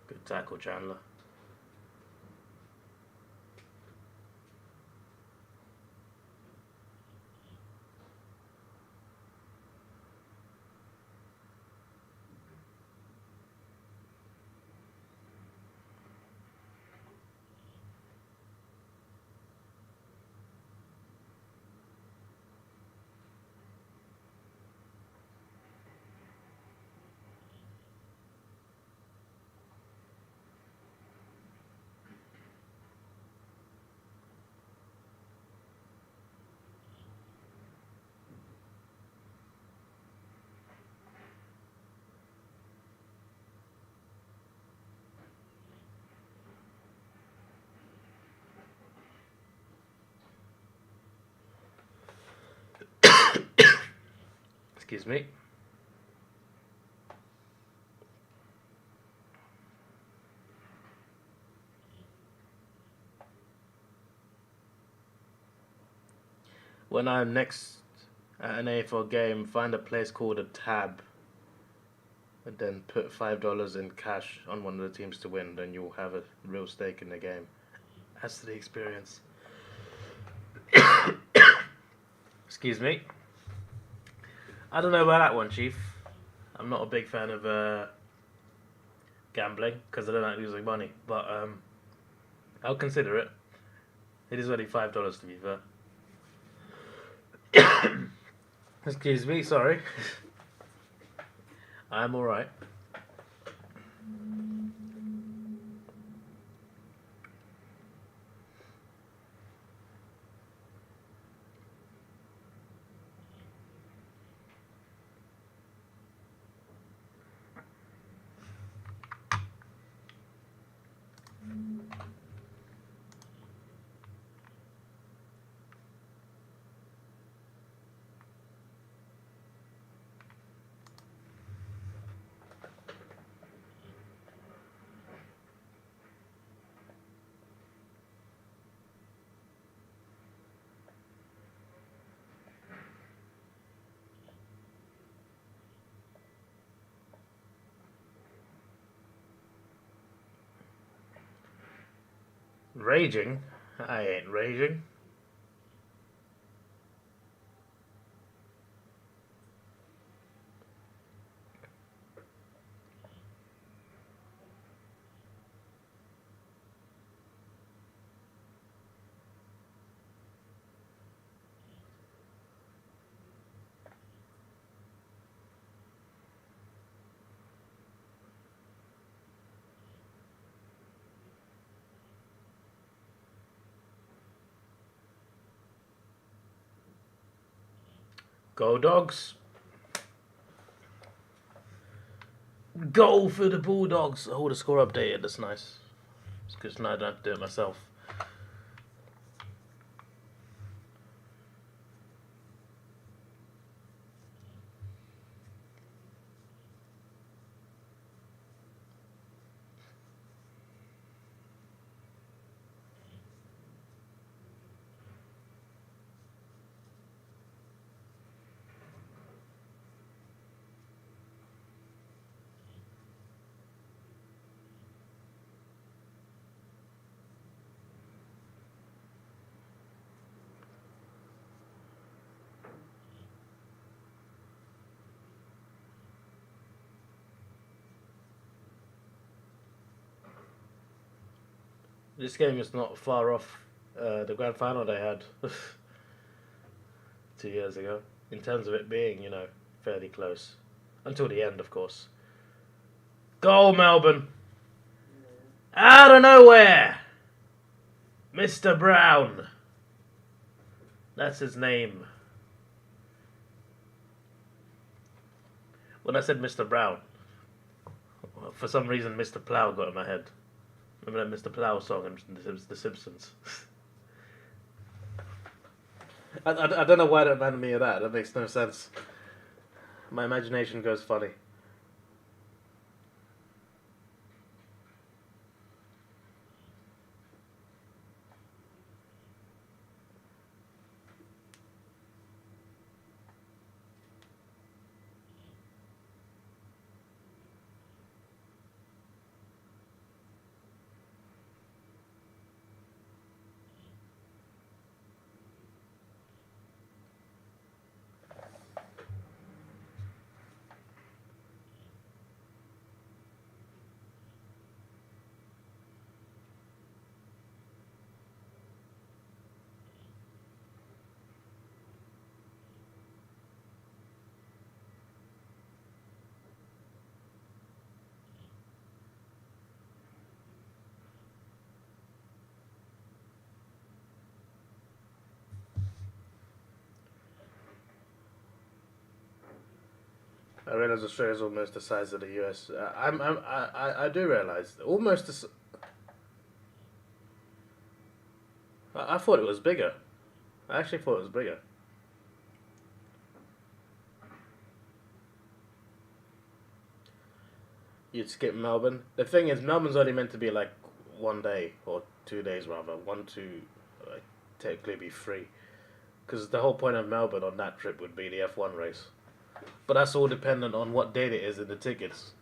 Good tackle, Chandler. Excuse me. When I'm next at an AFL game, find a place called a tab and then put $5 in cash on one of the teams to win, then you'll have a real stake in the game. Adds to the experience. Excuse me. I don't know about that one, Chief. I'm not a big fan of gambling because I don't like losing money, but I'll consider it. It is only $5 to be fair. Excuse me, sorry. I'm alright. Raging? I ain't raging. Go Dogs. Goal for the Bulldogs. Oh, the score updated. That's nice. It's good to know I don't have to do it myself. This game is not far off the grand final they had 2 years ago, in terms of it being, you know, fairly close. Until the end, of course. Goal, Melbourne! Out of nowhere! Mr. Brown. That's his name. When I said Mr. Brown, for some reason Mr. Plow got in my head. Remember that Mr. Plow song in The Simpsons? I don't know why that reminded me of that. That makes no sense. My imagination goes funny. I realize Australia's almost the size of the US. I do realize almost I thought it was bigger. I actually thought it was bigger. You'd skip Melbourne. The thing is, Melbourne's only meant to be like 1 day or 2 days rather. Technically be free. Because the whole point of Melbourne on that trip would be the F1 race. But that's all dependent on what date it is in the tickets.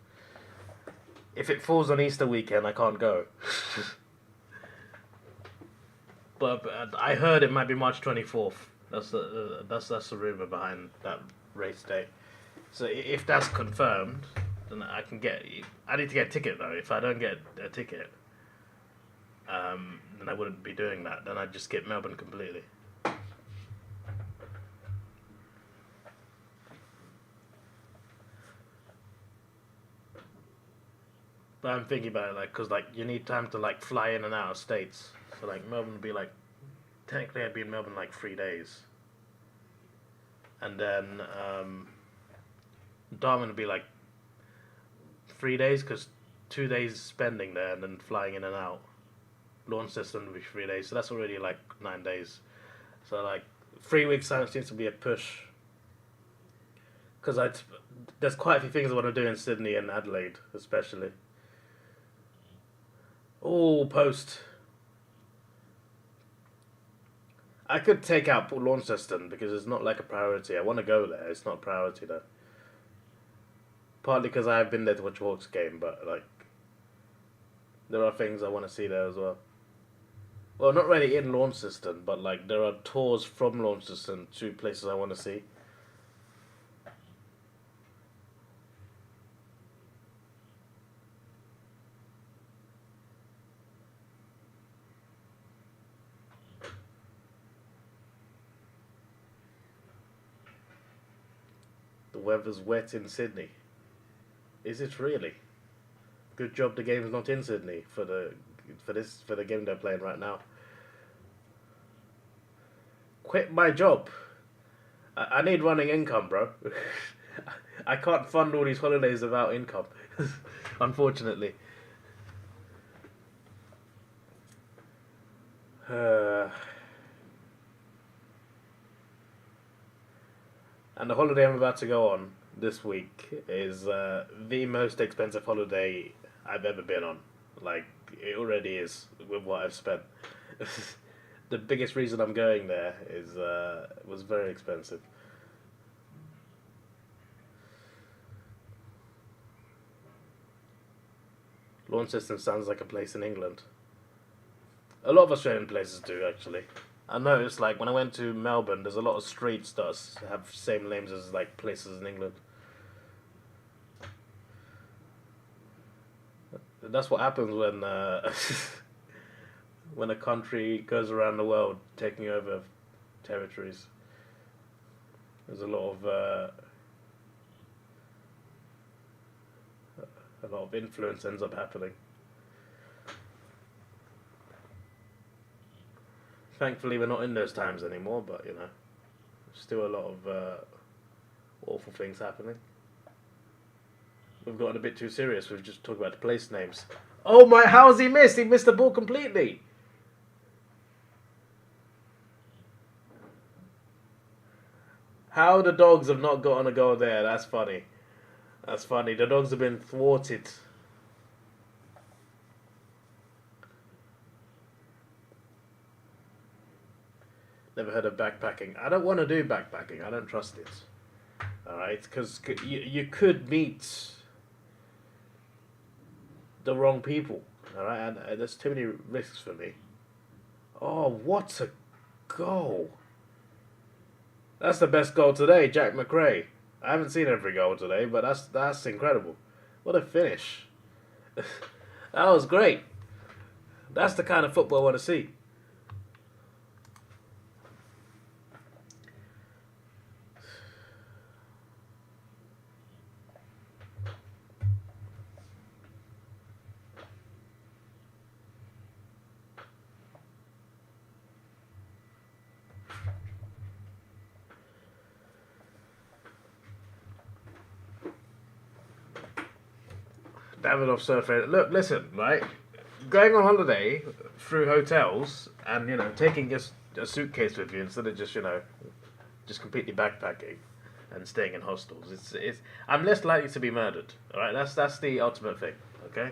If it falls on Easter weekend, I can't go. but I heard it might be March 24th. That's the rumor behind that race date. So if that's confirmed, then I need to get a ticket though. If I don't get a ticket, then I wouldn't be doing that. Then I'd just skip Melbourne completely. But I'm thinking about it, like, because, like, you need time to, like, fly in and out of states. So, like, Melbourne would be, like, technically I'd be in Melbourne, like, 3 days. And then, Darwin would be, like, 3 days, because 2 days spending there and then flying in and out. Launceston would be 3 days, so that's already, like, 9 days. So, like, 3 weeks time seems to be a push. Because there's quite a few things I want to do in Sydney and Adelaide, especially. Oh, post. I could take out Launceston because it's not like a priority. I want to go there. It's not a priority though. Partly because I've been there to watch Hawks game, but like there are things I want to see there as well. Well, not really in Launceston, but like there are tours from Launceston to places I want to see. The weather's wet in Sydney. Is it really? Good job the game's not in Sydney for the game they're playing right now. Quit my job. I need running income, bro. I can't fund all these holidays without income, unfortunately. And the holiday I'm about to go on this week is the most expensive holiday I've ever been on. Like, it already is with what I've spent. The biggest reason I'm going there is was very expensive. Launceston sounds like a place in England. A lot of Australian places do, actually. I noticed, like, when I went to Melbourne, there's a lot of streets that have same names as, like, places in England. That's what happens when when a country goes around the world taking over territories. There's a lot of influence ends up happening. Thankfully, we're not in those times anymore, but, you know, still a lot of awful things happening. we've gotten a bit too serious. We've just talked about the place names. Oh my! How has he missed? He missed the ball completely. How the Dogs have not gotten a goal there? That's funny. That's funny. The Dogs have been thwarted. Never heard of backpacking. I don't want to do backpacking. I don't trust it. Alright? Because you could meet the wrong people. Alright? And there's too many risks for me. Oh, what a goal. That's the best goal today, Jack McRae. I haven't seen every goal today, but that's incredible. What a finish. That was great. That's the kind of football I want to see. Davidoff surfer. Look, listen, right? Going on holiday through hotels and, taking a suitcase with you instead of just, just completely backpacking and staying in hostels. It's I'm less likely to be murdered. All right, that's the ultimate thing. Okay.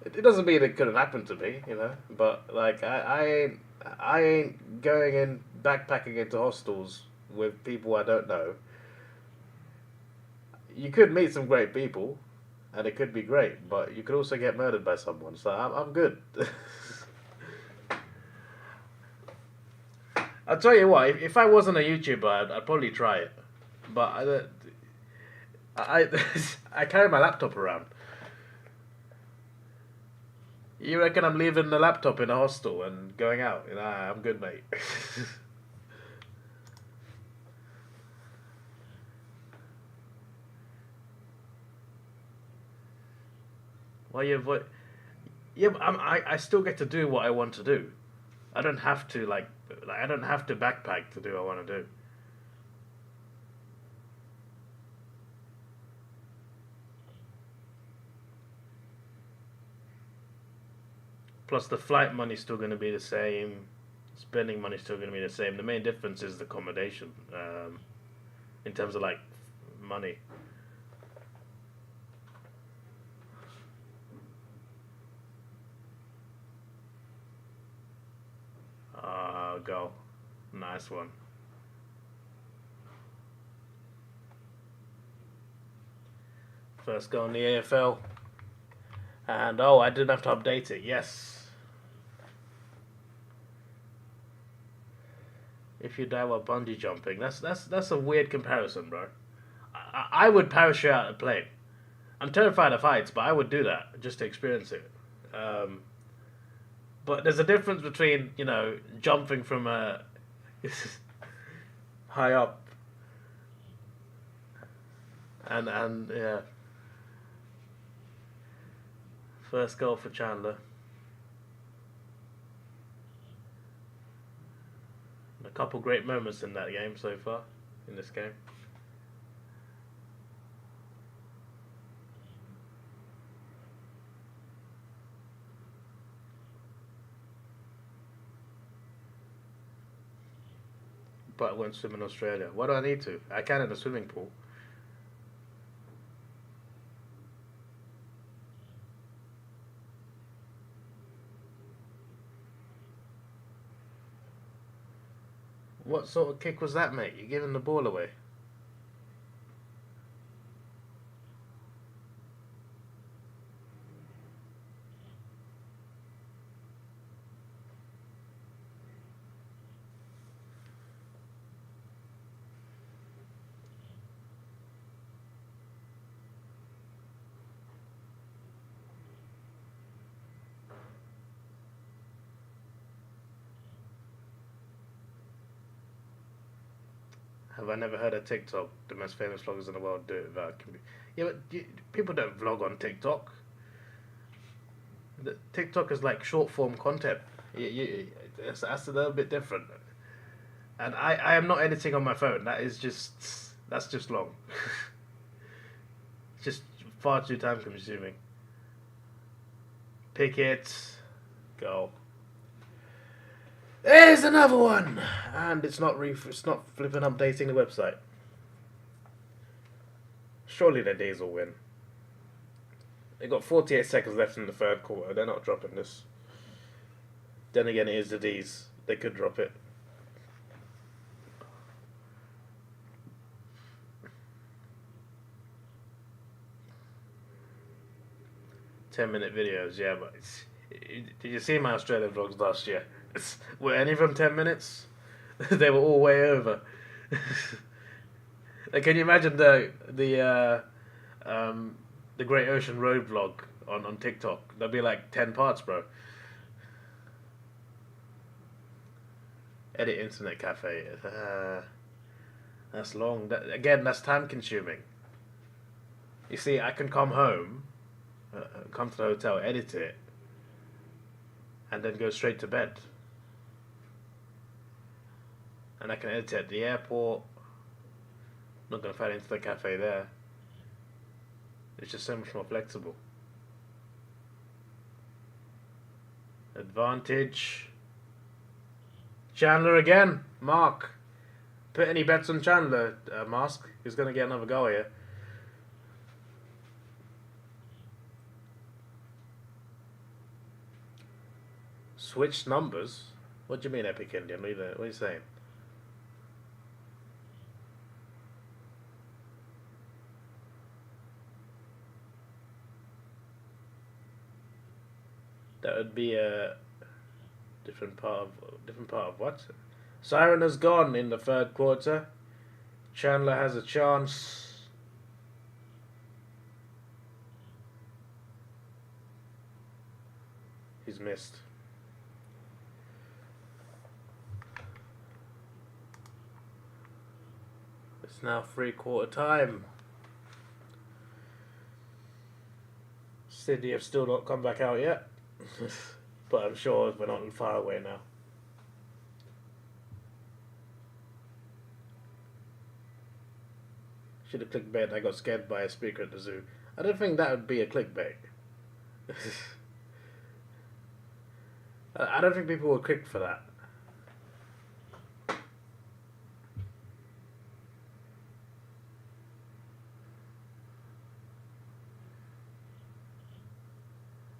It doesn't mean it couldn't happen to me, but like I ain't going in backpacking into hostels with people I don't know. You could meet some great people, and it could be great, but you could also get murdered by someone. So I'm good. I'll tell you what. If I wasn't a YouTuber, I'd probably try it. But I carry my laptop around. You reckon I'm leaving the laptop in a hostel and going out? I'm good, mate. Why you avoid? Yeah, but I still get to do what I want to do. I don't have to I don't have to backpack to do what I want to do. Plus, the flight money's still going to be the same. Spending money's still going to be the same. The main difference is the accommodation, in terms of money. Go. Nice one. First goal in the AFL. And I didn't have to update it. Yes. If you die while bungee jumping, that's a weird comparison, bro. I would parachute out a plane. I'm terrified of heights, but I would do that just to experience it. But there's a difference between, jumping from high up and yeah. First goal for Chandler. A couple great moments in that game so far, in this game. But I won't swim in Australia. Why do I need to? I can in a swimming pool. What sort of kick was that, mate? You're giving the ball away. Have I never heard of TikTok? The most famous vloggers in the world do it without computer. Yeah, but people don't vlog on TikTok. TikTok is like short form content. That's a little bit different. And I am not editing on my phone. That is just That's just long. It's just far too time consuming. Pick it. Go. There's another one! And it's not flipping updating the website. Surely the D's will win. They got 48 seconds left in the third quarter. They're not dropping this. Then again, it is the D's. They could drop it. "10-minute videos, yeah, but did you see my Australian vlogs last year? Were any of them 10 minutes? They were all way over. Like, can you imagine the Great Ocean Road vlog on TikTok? That'd be like 10 parts, bro. Edit Internet Cafe. That's long. Again, that's time consuming. You see, I can come home, come to the hotel, edit it, and then go straight to bed. And I can edit it at the airport. I'm not going to find into the cafe there. It's just so much more flexible. Advantage. Chandler again. Mark. Put any bets on Chandler, Mask. He's going to get another go here. Switched numbers? What do you mean, Epic Indian? What are you saying? That would be a different part of what? Siren has gone in the third quarter. Chandler has a chance. He's missed. It's now 3/4 time. Sydney have still not come back out yet. But I'm sure we're not far away now. Should have clickbait. I got scared by a speaker at the zoo. I don't think that would be a clickbait. I don't think people would click for that.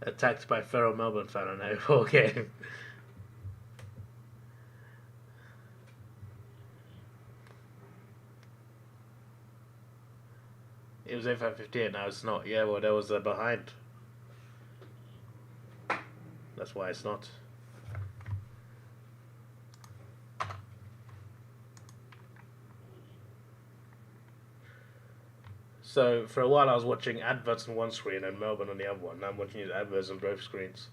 Attacked by feral Melbourne fan on AFL game. It was 85-58, now it's not. Yeah, well, there was a behind. That's why it's not. So, for a while I was watching adverts on one screen and Melbourne on the other one. Now I'm watching adverts on both screens.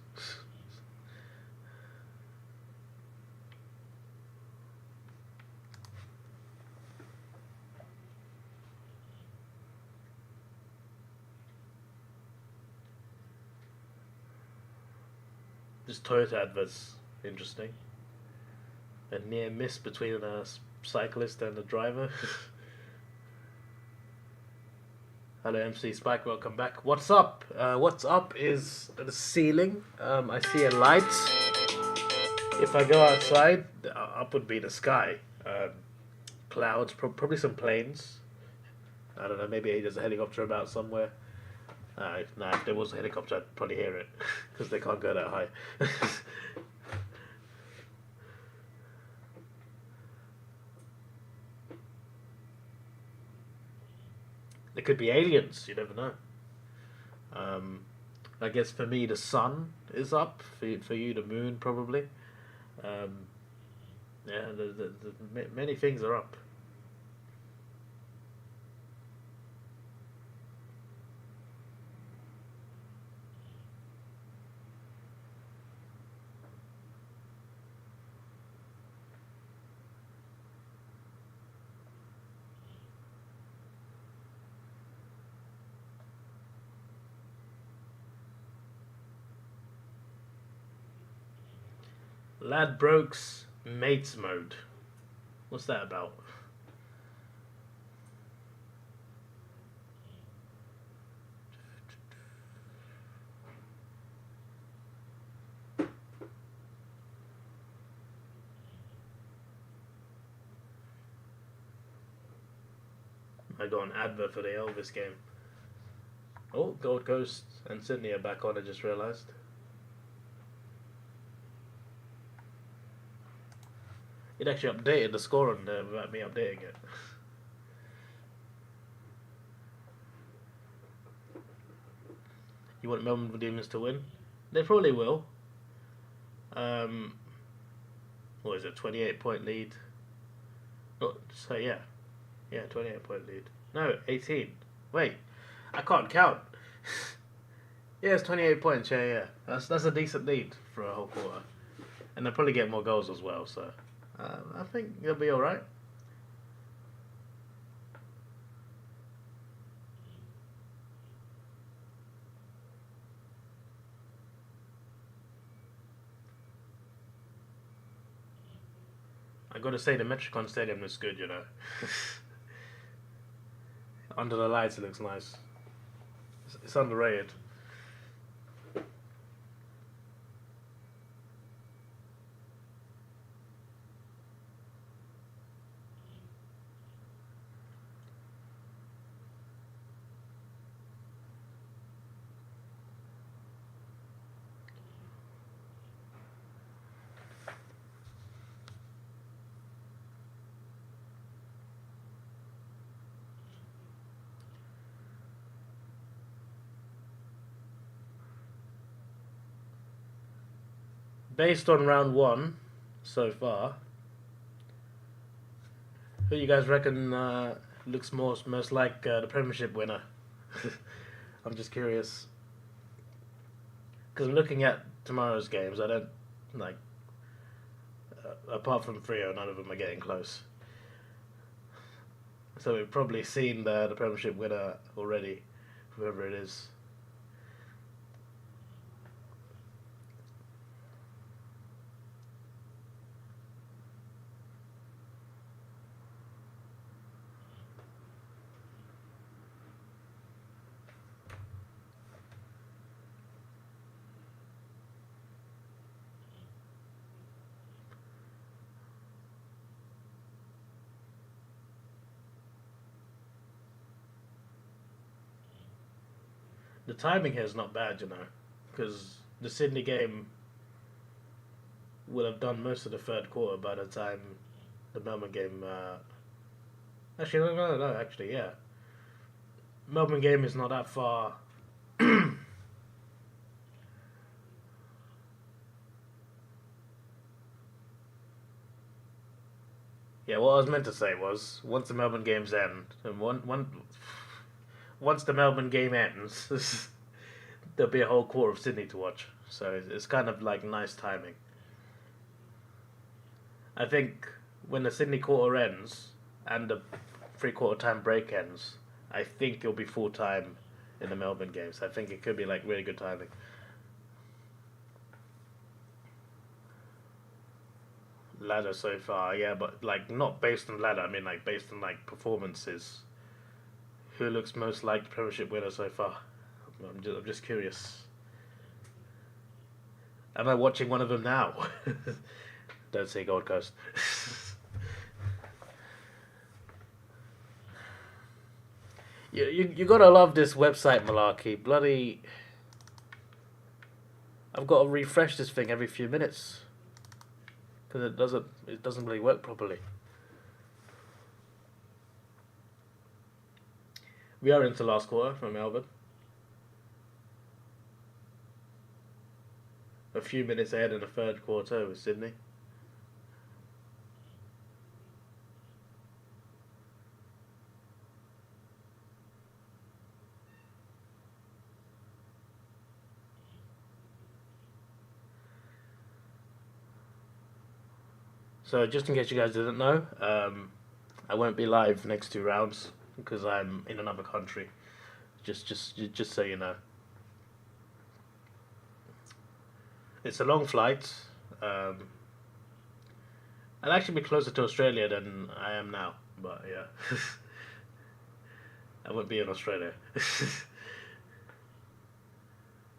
This Toyota advert's interesting. A near miss between a cyclist and a driver. Hello MC Spike, welcome back. What's up? What's up is the ceiling. I see a light. If I go outside, up would be the sky. Clouds, probably some planes. I don't know, maybe there's a helicopter about somewhere. Nah, if there was a helicopter, I'd probably hear it. Because they can't go that high. It could be aliens, you never know. I guess for me the sun is up, for you the moon probably. Yeah, many things are up. Ladbrokes Mates Mode. What's that about? I got an advert for the Elvis game. Oh, Gold Coast and Sydney are back on, I just realised. It actually updated the score on there without me updating it. You want Melbourne Demons to win? They probably will. What is it, 28-point lead? Oh, so yeah. Yeah, 28-point lead. No, 18. Wait, I can't count. Yeah, it's 28 points, yeah. That's a decent lead for a whole quarter. And they'll probably get more goals as well, so I think they'll be alright. I gotta say, the Metricon Stadium looks good, you know. Under the lights, it looks nice. It's underrated. Based on round one so far, who you guys reckon looks most like the Premiership winner? I'm just curious. Because I'm looking at tomorrow's games, I don't, like, apart from Freo, none of them are getting close. So we've probably seen the Premiership winner already, whoever it is. The timing here is not bad, you know, because the Sydney game will have done most of the third quarter by the time the Melbourne game. Actually, no, actually, yeah. Melbourne game is not that far. Yeah, what I was meant to say was, once the Melbourne games end, and once the Melbourne game ends, there'll be a whole quarter of Sydney to watch. So it's kind of like nice timing. I think when the Sydney quarter ends and the 3/4 time break ends, I think it'll be full time in the Melbourne games. I think it could be like really good timing. Ladder so far, yeah, but like not based on ladder. I mean like based on like performances. Who looks most like the Premiership winner so far? I'm just curious. Am I watching one of them now? Don't say Gold Coast. You gotta love this website malarkey. Bloody, I've got to refresh this thing every few minutes because it doesn't really work properly. We are into last quarter from Melbourne. A few minutes ahead in the third quarter with Sydney. So just in case you guys didn't know, I won't be live next two rounds because I'm in another country. Just so you know. It's a long flight. I'll actually be closer to Australia than I am now, but yeah. I won't be in Australia.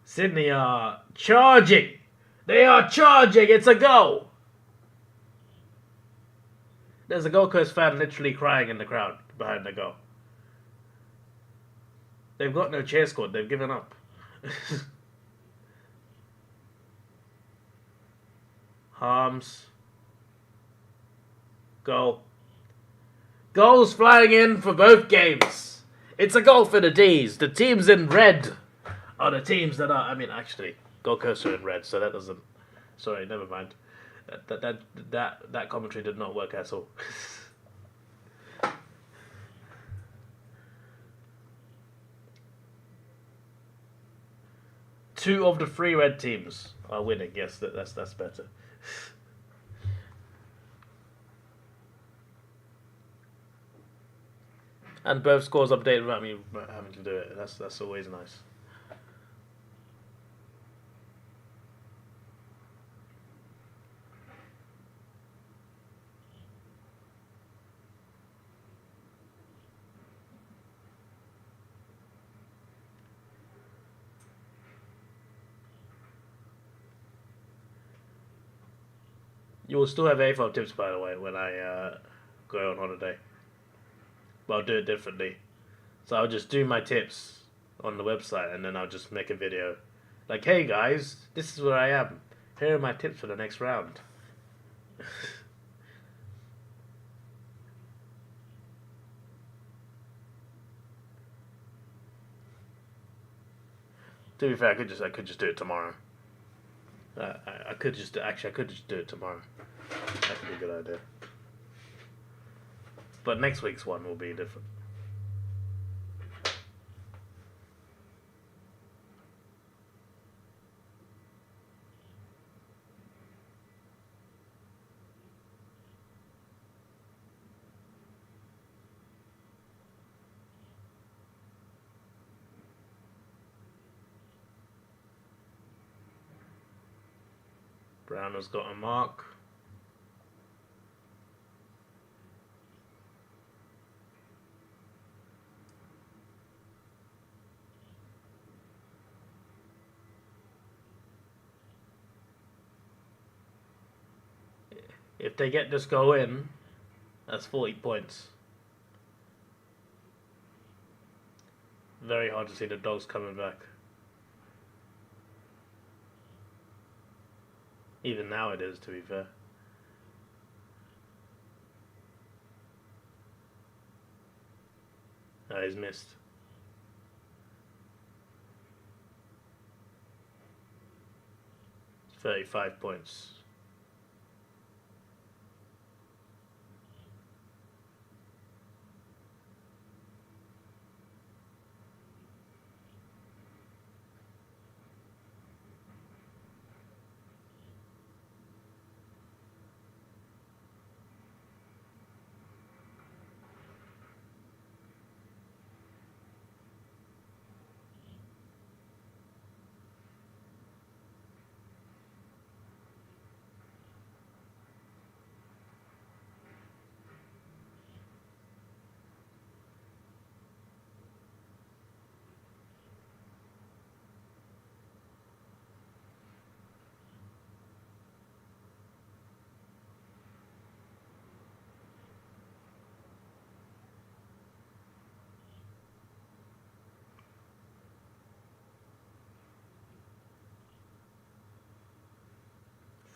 Sydney are charging! They are charging! It's a goal! There's a Gold Coast fan literally crying in the crowd behind the goal. They've got no chair squad. They've given up. Harms. Goal. Goals flying in for both games. It's a goal for the D's. The teams in red are the teams that are... I mean, actually, Gold Coast are in red, so that doesn't... Sorry, never mind. That commentary did not work at all. Two of the three red teams are winning. Yes, that's better. And both scores updated without me having to do it. That's always nice. You will still have AFL tips, by the way, when I go on holiday. But I'll do it differently. So I'll just do my tips on the website, and then I'll just make a video. Like, hey guys, this is where I am. Here are my tips for the next round. To be fair, I could just do it tomorrow. I could just do it tomorrow. That could be a good idea. But next week's one will be different. Brown has got a mark. If they get this goal in, that's 40 points. Very hard to see the Dogs coming back. Even now it is, to be fair. Oh, he's missed. It's 35 points.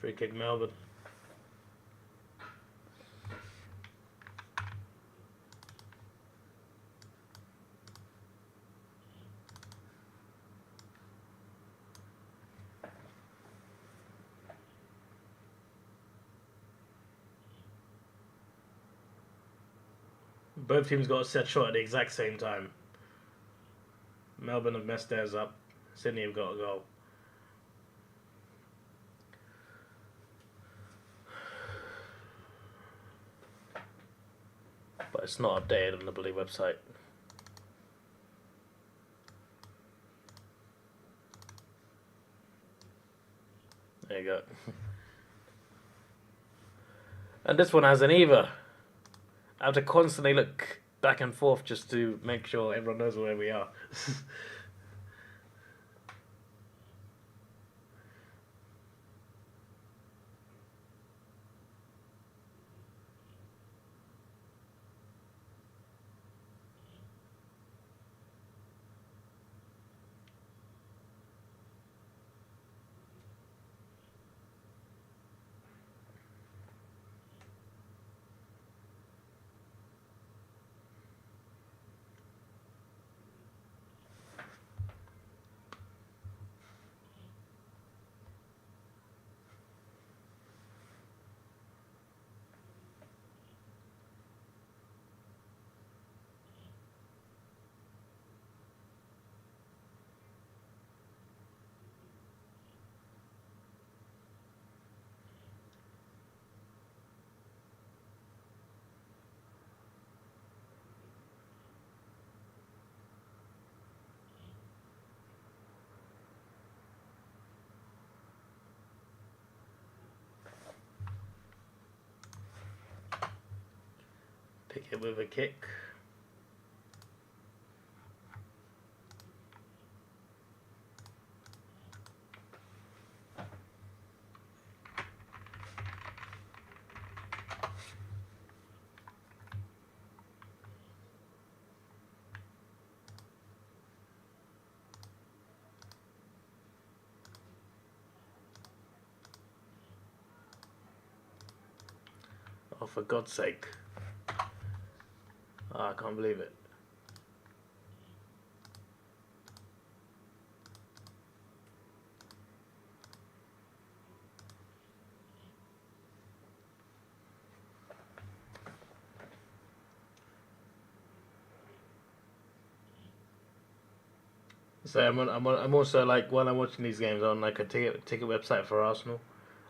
Free kick Melbourne. Both teams got a set shot at the exact same time. Melbourne have messed theirs up. Sydney have got a goal. But it's not updated on the bloody website. There you go. And this one has an either. I have to constantly look back and forth just to make sure everyone knows where we are. Pick it with a kick. Oh, for God's sake. Oh, I can't believe it. So I'm also like, while I'm watching these games on like a ticket website for Arsenal,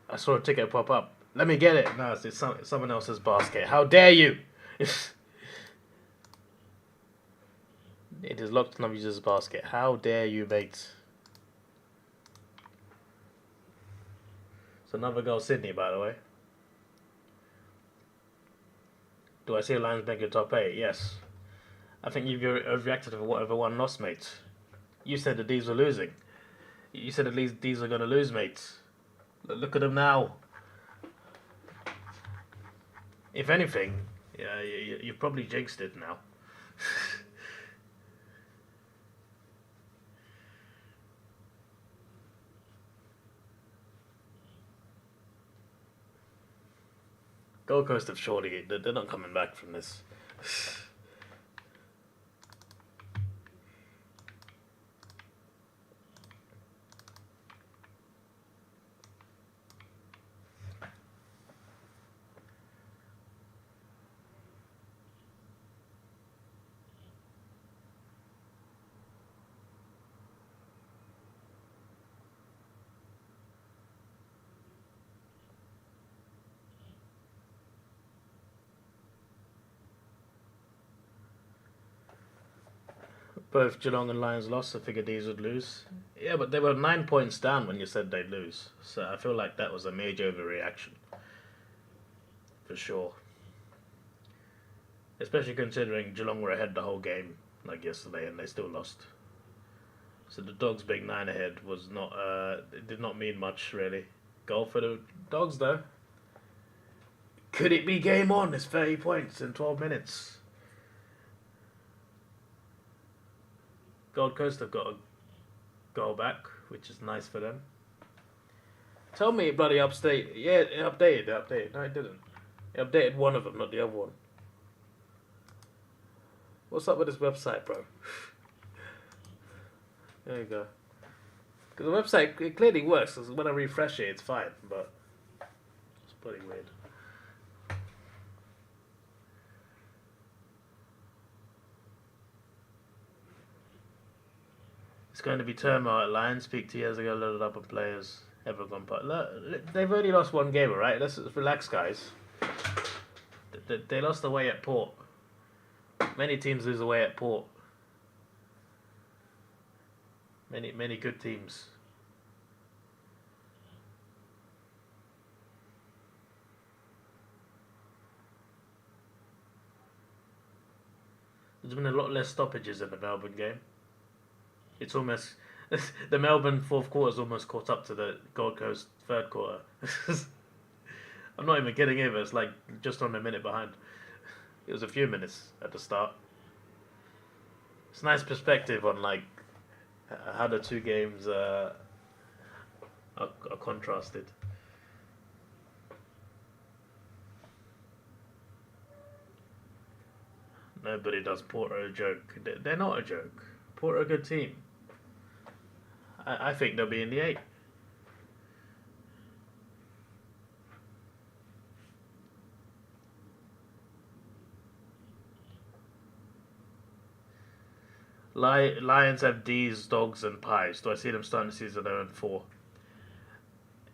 I saw a ticket pop up. Let me get it. No, it's someone else's basket. How dare you! It is locked in a user's basket. How dare you, mate? It's another goal, Sydney, by the way. Do I see a Lions making top 8? Yes. I think you've overreacted to whatever one lost, mate. You said the D's were losing. You said at least D's are going to lose, mate. Look at them now. If anything, yeah, you've probably jinxed it now. Gold Coast have surely, they're not coming back from this. Both Geelong and Lions lost. I figured these would lose. Yeah, but they were 9 points down when you said they'd lose. So I feel like that was a major overreaction. For sure. Especially considering Geelong were ahead the whole game, like yesterday, and they still lost. So the Dogs being 9 ahead was not, it did not mean much, really. Goal for the Dogs, though. Could it be game on? It's 30 points in 12 minutes. Gold Coast have got a goal back, which is nice for them. Tell me it bloody update. Yeah, it updated. No, it didn't. It updated one of them, not the other one. What's up with this website, bro? There you go. Because the website, it clearly works. Cause when I refresh it, it's fine, but it's bloody weird. It's going to be turmoil at Lions. Peak 2 years ago, loaded up on players. Everyone gone. Look, they've only lost one game, alright? Let's relax, guys. They lost away at Port. Many teams lose away at Port. Many good teams. There's been a lot less stoppages in the Melbourne game. It's almost the Melbourne fourth quarter's almost caught up to the Gold Coast third quarter. I'm not even kidding either. It's like just on a minute behind. It was a few minutes at the start. It's a nice perspective on like how the two games are contrasted. Nobody does Port a joke. They're not a joke. Port are a good team. I think they'll be in the 8. Lions have D's, Dogs, and Pies. Do I see them starting the season 0-4?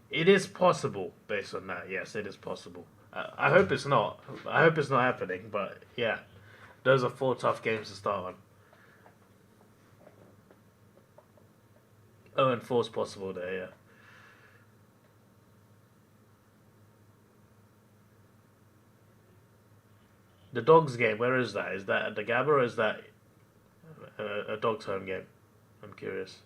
It is possible, based on that. Yes, it is possible. I hope it's not. I hope it's not happening, but yeah. Those are 4 tough games to start on. 0-4 is possible there, yeah. The Dogs game, where is that? Is that at the Gabba or is that a Dogs home game? I'm curious.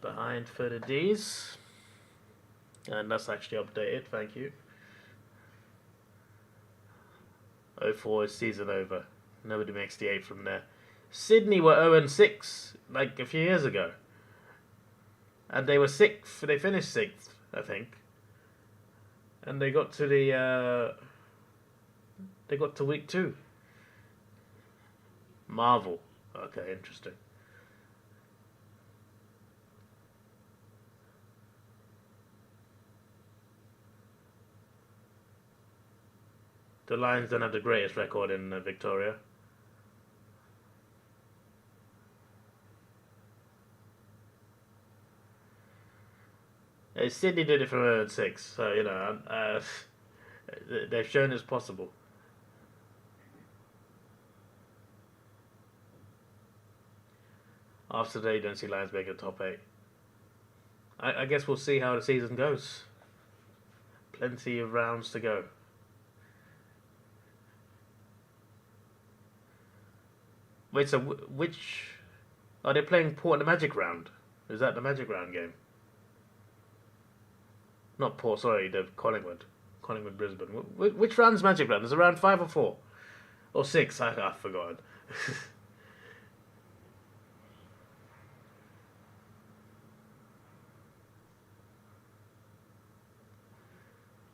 Behind for the D's. And that's actually updated, thank you. 04 is season over. Nobody makes the 8 from there. Sydney were 0-6 like a few years ago. And they were 6th. They finished 6th, I think. And they got to they got to week 2. Marvel. Okay, interesting. The Lions don't have the greatest record in Victoria. Sydney did it from 0-6, so you know they've shown it's possible. After today, you don't see Lions making a top 8. I guess we'll see how the season goes. Plenty of rounds to go. Wait, so which... Are they playing Port in the Magic Round? Is that the Magic Round game? Not Port, sorry, the Collingwood. Collingwood, Brisbane. Which round's Magic Round? Is it round 5 or 4? Or 6? I've forgotten.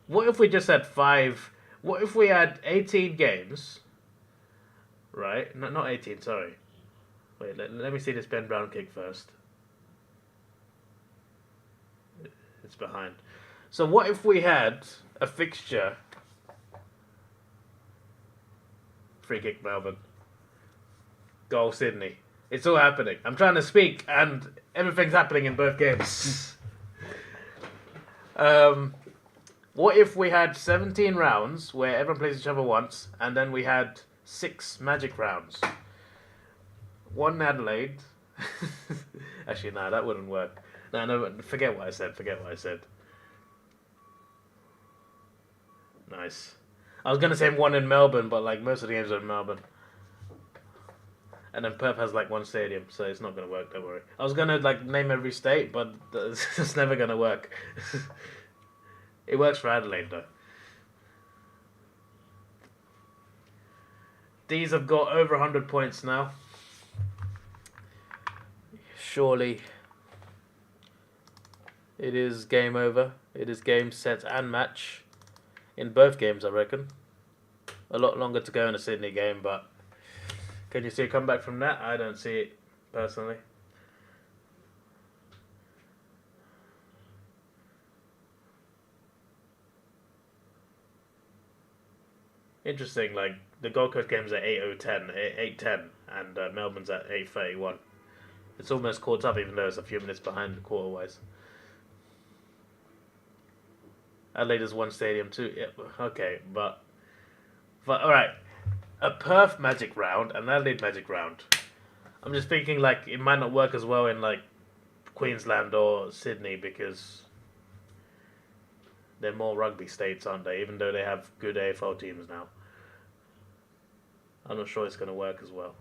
What if we just had 5... What if we had 18 games... Right? No, not 18, sorry. Wait, let me see this Ben Brown kick first. It's behind. So what if we had a fixture... Free kick Melbourne. Goal Sydney. It's all happening. I'm trying to speak and everything's happening in both games. What if we had 17 rounds where everyone plays each other once and then we had 6 Magic rounds? 1 Adelaide. Actually, no, that wouldn't work. No, forget what I said. Nice. I was going to say 1 in Melbourne, but like most of the games are in Melbourne. And then Perth has like 1 stadium, so it's not going to work, don't worry. I was going to like name every state, but it's never going to work. It works for Adelaide though. These have got over 100 points now. Surely it is game over. It is game, set and match. In both games, I reckon. A lot longer to go in a Sydney game, but can you see a comeback from that? I don't see it, personally. Interesting, like, the Gold Coast game's at 8:10, and Melbourne's at 8:31. It's almost caught up, even though it's a few minutes behind quarter-wise. Adelaide has 1 stadium too. Yep, okay, but alright. A Perth Magic round and Adelaide Magic round. I'm just thinking like it might not work as well in like Queensland or Sydney because they're more rugby states, aren't they? Even though they have good AFL teams now. I'm not sure it's going to work as well.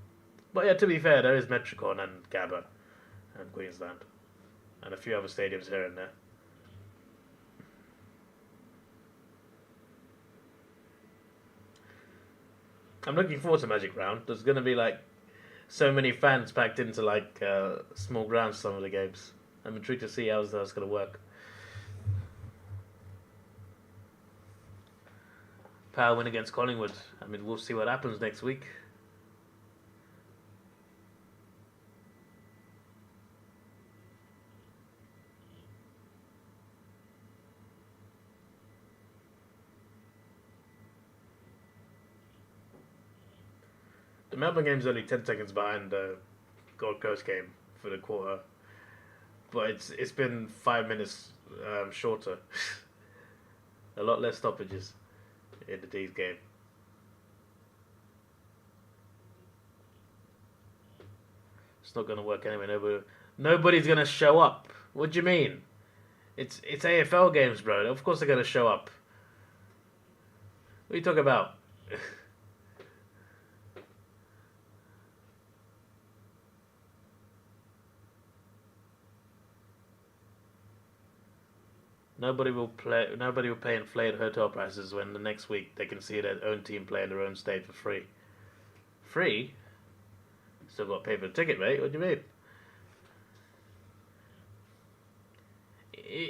But yeah, to be fair, there is Metricon and Gabba and Queensland. And a few other stadiums here and there. I'm looking forward to Magic Round. There's going to be like so many fans packed into like small grounds some of the games. I'm intrigued to see how that's going to work. Power win against Collingwood. I mean, we'll see what happens next week. The Melbourne game's only 10 seconds behind the Gold Coast game for the quarter, but it's been 5 minutes shorter. A lot less stoppages in the D's game. It's not going to work anyway. Nobody's going to show up. What do you mean? It's AFL games, bro. Of course they're gonna show up. What are you talking about? Nobody will play. Nobody will pay inflated hotel prices when the next week they can see their own team play in their own state for free. Free? Still got to pay for the ticket, mate. What do you mean?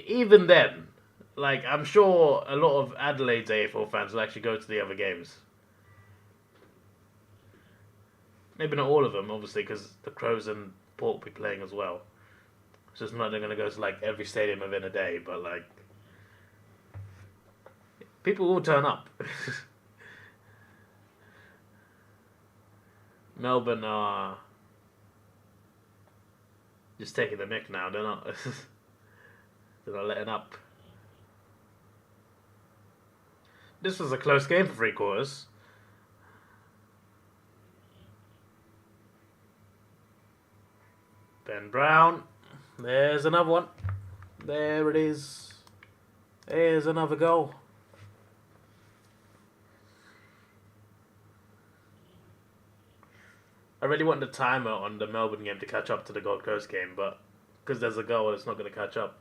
Even then, like I'm sure a lot of Adelaide's AFL fans will actually go to the other games. Maybe not all of them, obviously, because the Crows and Port will be playing as well. So it's not they're going to go to like every stadium within a day, but like people will turn up. Melbourne are just taking the mick now. They're not. They're not letting up. This was a close game for 3/4. Ben Brown. There's another one. There it is. There's another goal. I really want the timer on the Melbourne game to catch up to the Gold Coast game, but because there's a goal, it's not going to catch up.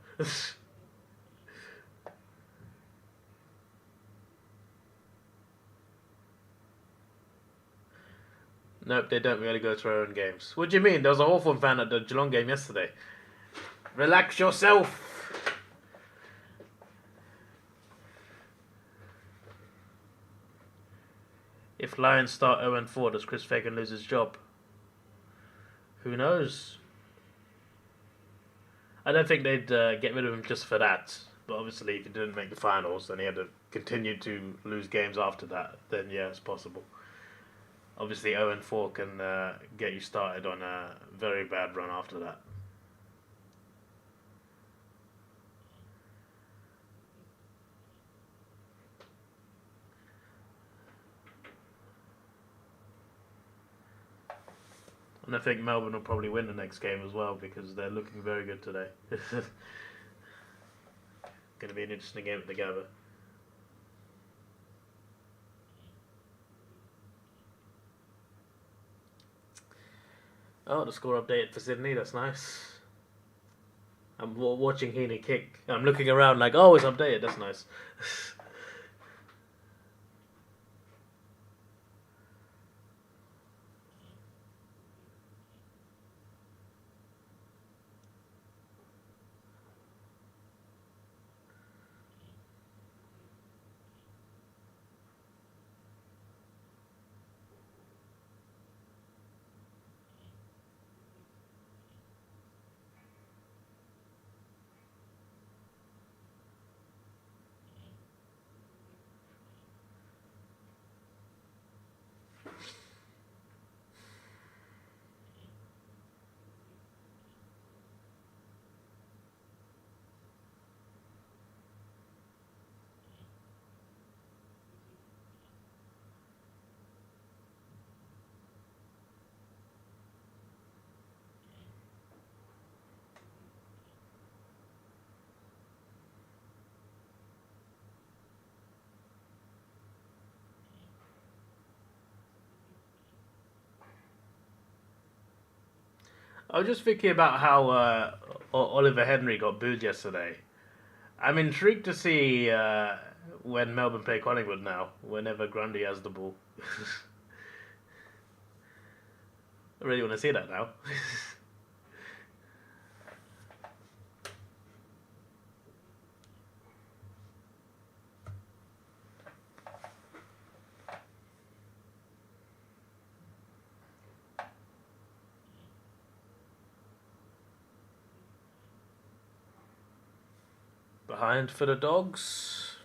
Nope, they don't really go to their own games. What do you mean? There was a Hawthorn fan at the Geelong game yesterday. Relax yourself. If Lions start 0-4, does Chris Fagan lose his job? Who knows? I don't think they'd get rid of him just for that. But obviously, if he didn't make the finals and he had to continue to lose games after that, then yeah, it's possible. Obviously, 0-4 can get you started on a very bad run after that. And I think Melbourne will probably win the next game as well because they're looking very good today. Going to be an interesting game at the Gabba. Oh, the score updated for Sydney. That's nice. I'm watching Heaney kick. I'm looking around like, oh, it's updated. That's nice. I was just thinking about how Oliver Henry got booed yesterday. I'm intrigued to see when Melbourne play Collingwood now, whenever Grundy has the ball. I really want to see that now. Behind for the Dogs.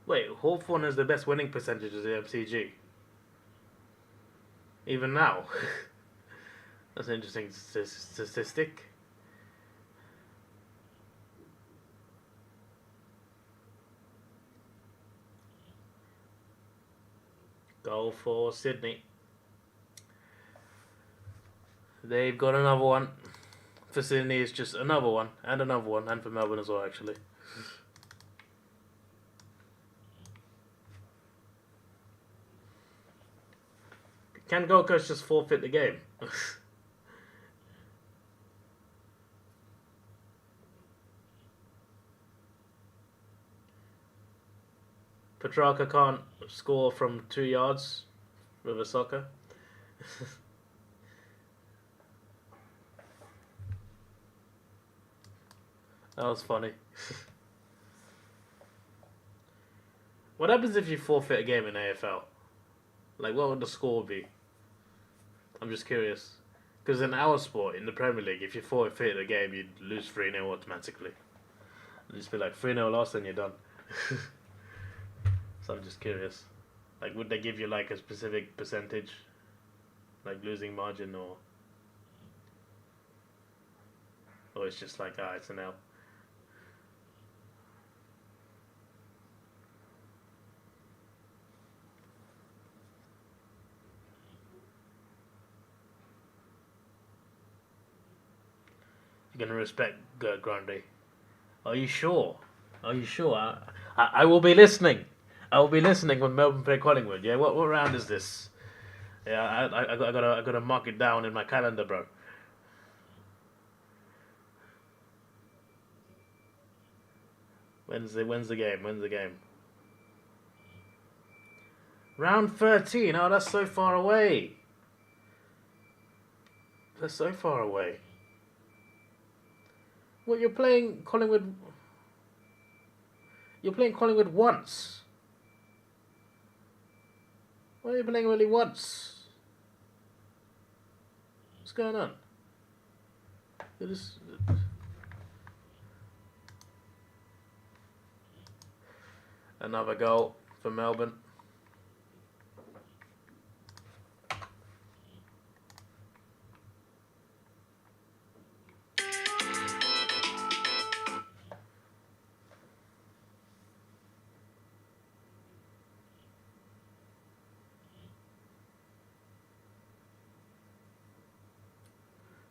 Wait, Hawthorn has the best winning percentages in MCG. Even now. That's an interesting statistic. Goal for Sydney. They've got another one. For Sydney, it's just another one, and another one, and for Melbourne as well, actually. Can Gold Coast just forfeit the game? Petrarca can't score from 2 yards with a soccer. That was funny. What happens if you forfeit a game in AFL? Like, what would the score be? I'm just curious. Because in our sport, in the Premier League, if you forfeit a game, you'd lose 3-0 automatically. It'd just be like 3-0 lost and you're done. So I'm just curious. Like, would they give you like a specific percentage? Like losing margin, or it's just like, it's an L. You're gonna respect Grundy. Are you sure? Are you sure? I will be listening. I will be listening when Melbourne play Collingwood. Yeah, what round is this? Yeah, I gotta mark it down in my calendar, bro. When's the game? When's the game? Round 13. Oh, that's so far away. That's so far away. What, you're playing Collingwood? You're playing Collingwood once. Why are you playing really once? What's going on? Another goal for Melbourne.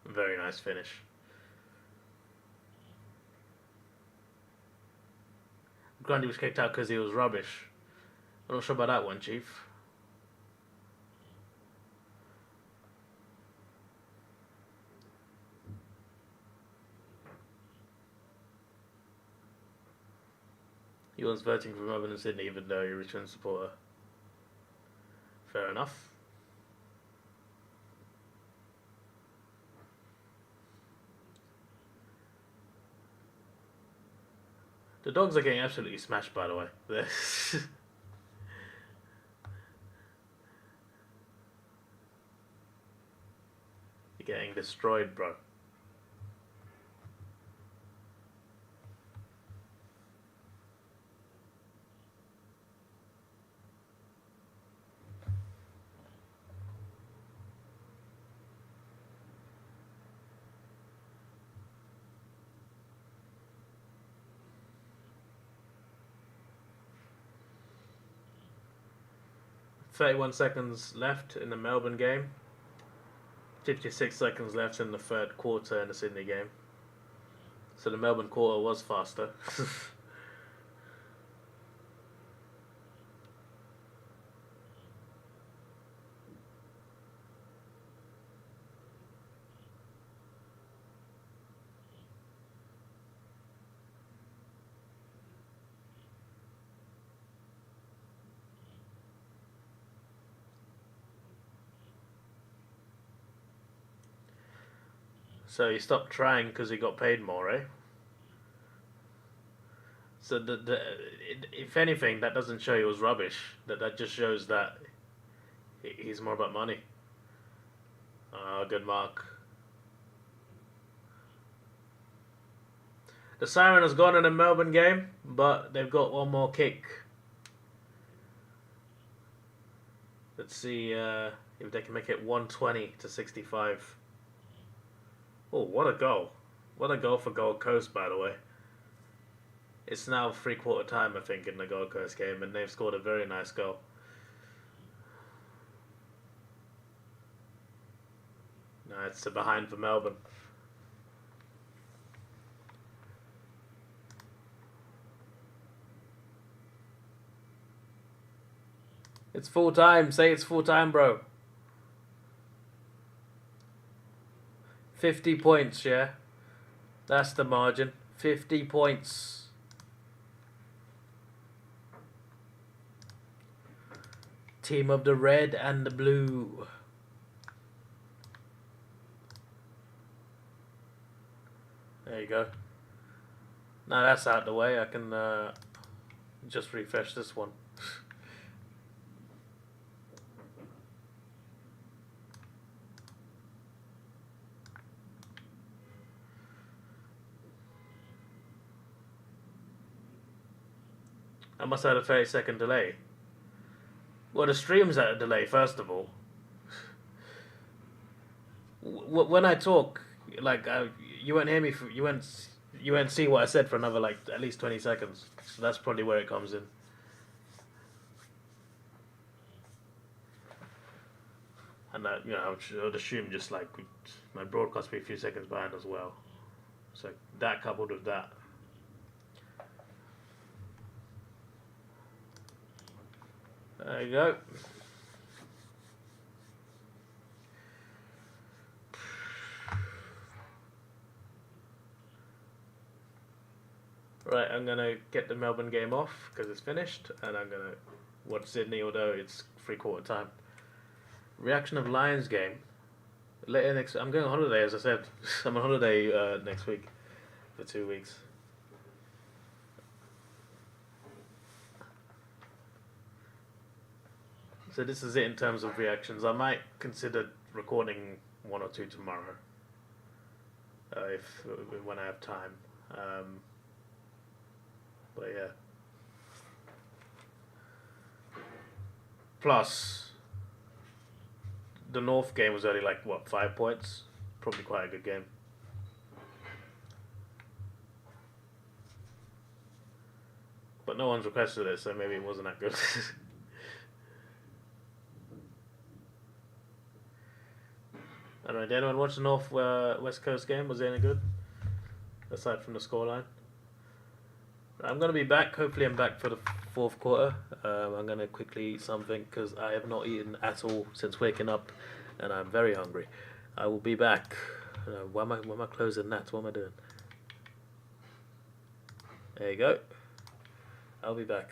Very nice finish. Grundy was kicked out because he was rubbish. I'm not sure about that one, Chief. He was voting for Melbourne and Sydney even though you're a Richmond supporter. Fair enough. The Dogs are getting absolutely smashed, by the way. You're getting destroyed, bro. "31 seconds left in the Melbourne game. 56 seconds left in the third quarter in the Sydney game. So the Melbourne quarter was faster." So he stopped trying because he got paid more, eh? So if anything, that doesn't show he was rubbish. That just shows that he's more about money. Good mark. The siren has gone in the Melbourne game, but they've got one more kick. Let's see if they can make it 120 to 65. Oh, what a goal. What a goal for Gold Coast, by the way. It's now three-quarter time, I think, in the Gold Coast game, and they've scored a very nice goal. No, it's a behind for Melbourne. It's full time. Say it's full time, bro. 50 points, yeah? That's the margin. 50 points. Team of the red and the blue. There you go. Now that's out the way. I can just refresh this one. I must have had a 30-second delay. Well, the stream's at a delay, first of all. When I talk, like, you won't hear me, you won't see what I said for another, like, at least 20 seconds. So that's probably where it comes in. And that, I would assume just, like, my broadcast will be a few seconds behind as well. So that coupled with that. There you go. Right, I'm going to get the Melbourne game off because it's finished, and I'm going to watch Sydney, although it's three-quarter time. Reaction of Lions game. Later next, I'm going on holiday, as I said. I'm on holiday next week for 2 weeks. So this is it in terms of reactions. I might consider recording one or two tomorrow, when I have time. But yeah. Plus, the North game was only like, what, 5 points? Probably quite a good game. But no one's requested it, so maybe it wasn't that good. I don't know, did anyone watch the North West Coast game? Was it any good? Aside from the scoreline? I'm going to be back. Hopefully I'm back for the fourth quarter. I'm going to quickly eat something because I have not eaten at all since waking up and I'm very hungry. I will be back. Why am I closing that? What am I doing? There you go. I'll be back.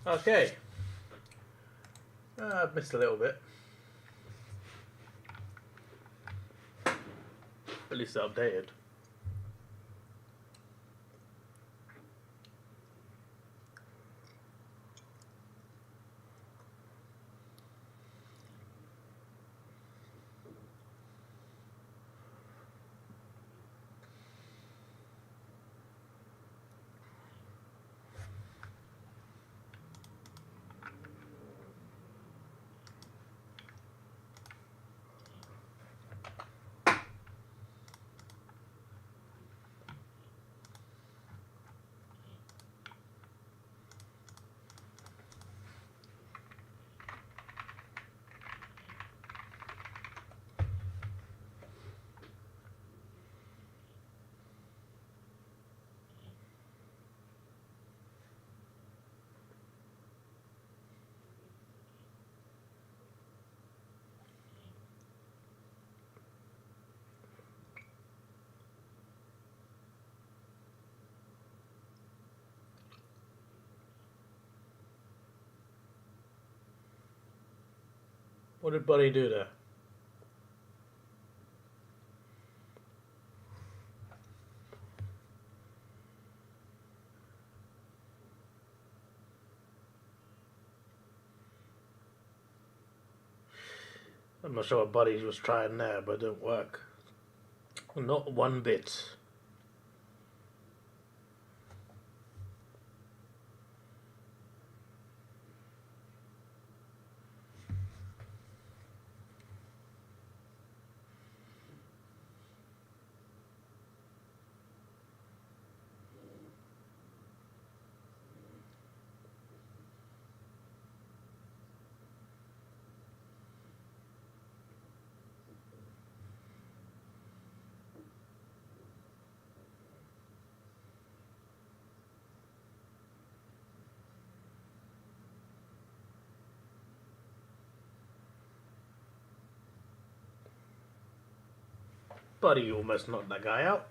Okay. I've missed a little bit. At least they're updated. What did Buddy do there? I'm not sure what Buddy was trying there, but it didn't work. Not one bit. Buddy almost knocked that guy out.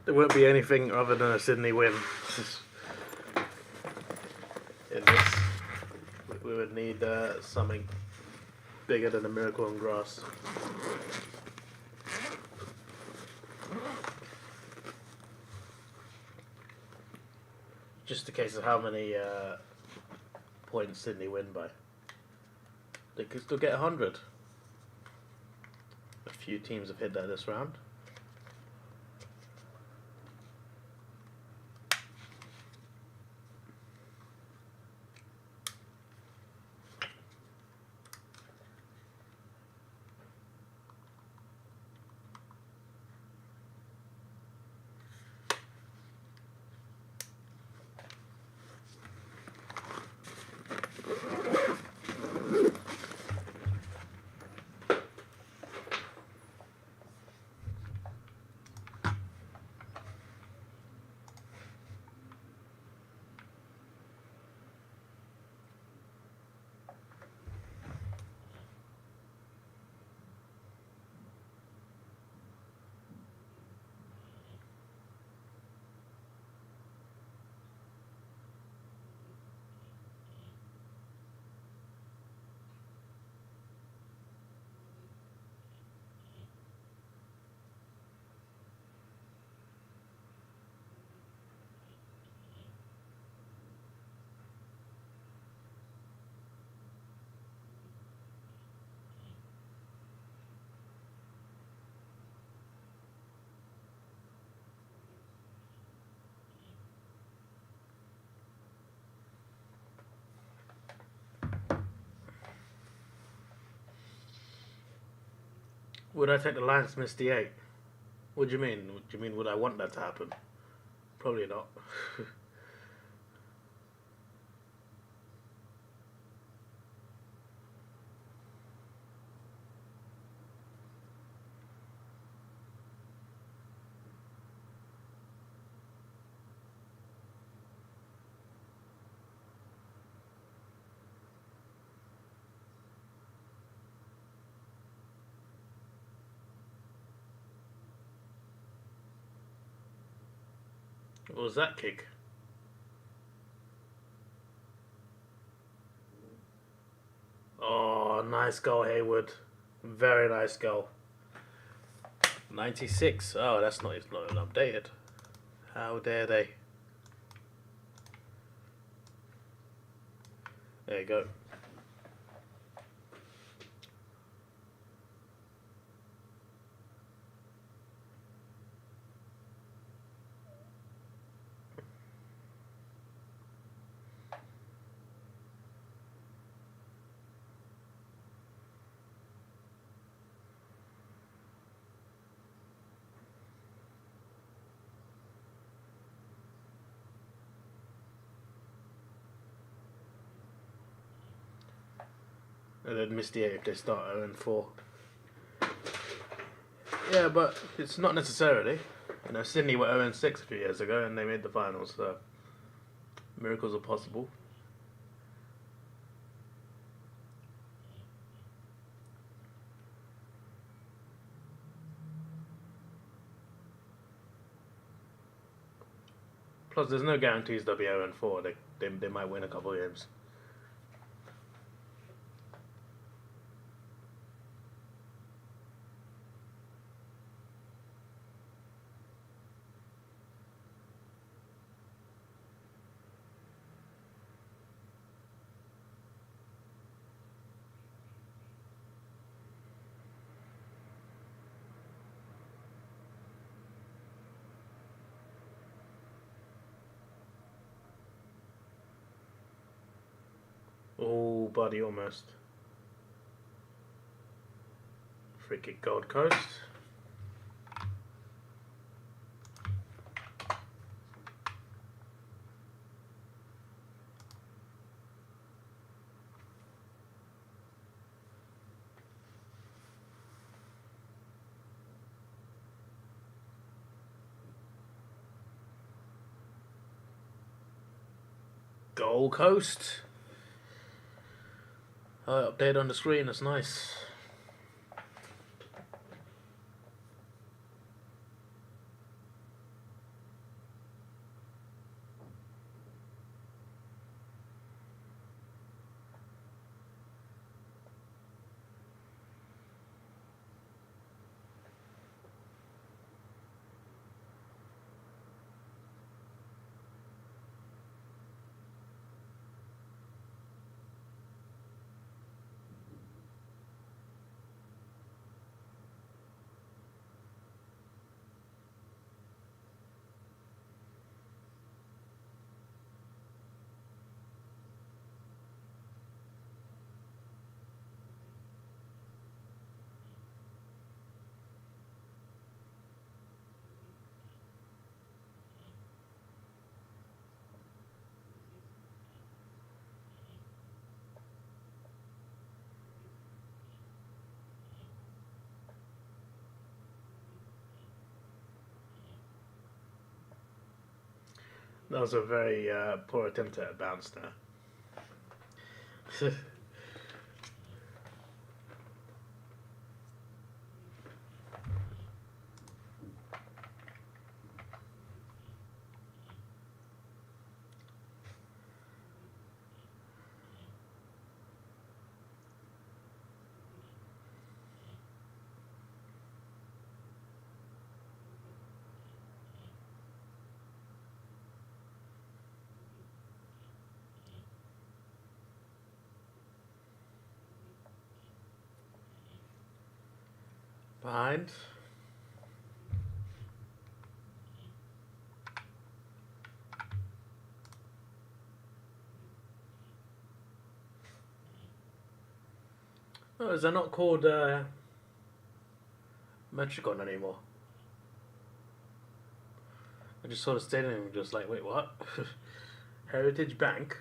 There won't be anything other than a Sydney win. In this, we would need something bigger than a miracle on grass. Just a case of how many points Sydney win by. They could still get 100. A few teams have hit that this round. Would I take the Lions to miss the 8? What do you mean? Do you mean would I want that to happen? Probably not. What was that kick? Oh, nice goal, Hayward. Very nice goal. 96. Oh, that's not even updated. How dare they? There you go. And they'd miss the 8 if they start 0-4. Yeah, but it's not necessarily. You know, Sydney were 0-6 a few years ago and they made the finals, so miracles are possible. Plus, there's no guarantees they'll be 0-4. They might win a couple of games. Oh, buddy, almost. Free kick, Gold Coast. Gold Coast. Update on the screen, that's nice. That was a very poor attempt at a bounce there. Behind. Oh, is that not called Metricon anymore. I just sort of stayed in and just like, wait, what? Heritage Bank?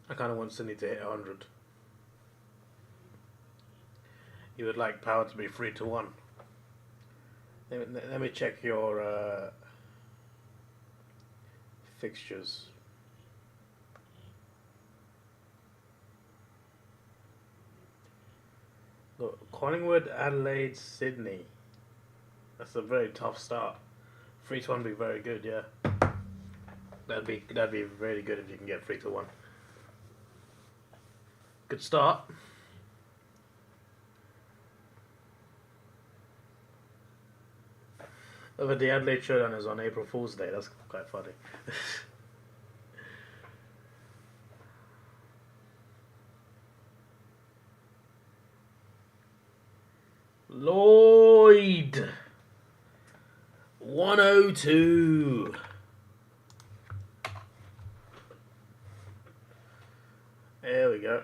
I kind of want Sydney to hit 100. You would like power to be 3-1. Let me check your fixtures. Look, Collingwood, Adelaide, Sydney. That's a very tough start. 3-1 would be very good, yeah. That'd be really good if you can get 3-1. Good start. But the Adelaide showdown is on April Fool's Day. That's quite funny. Lloyd 102. There we go.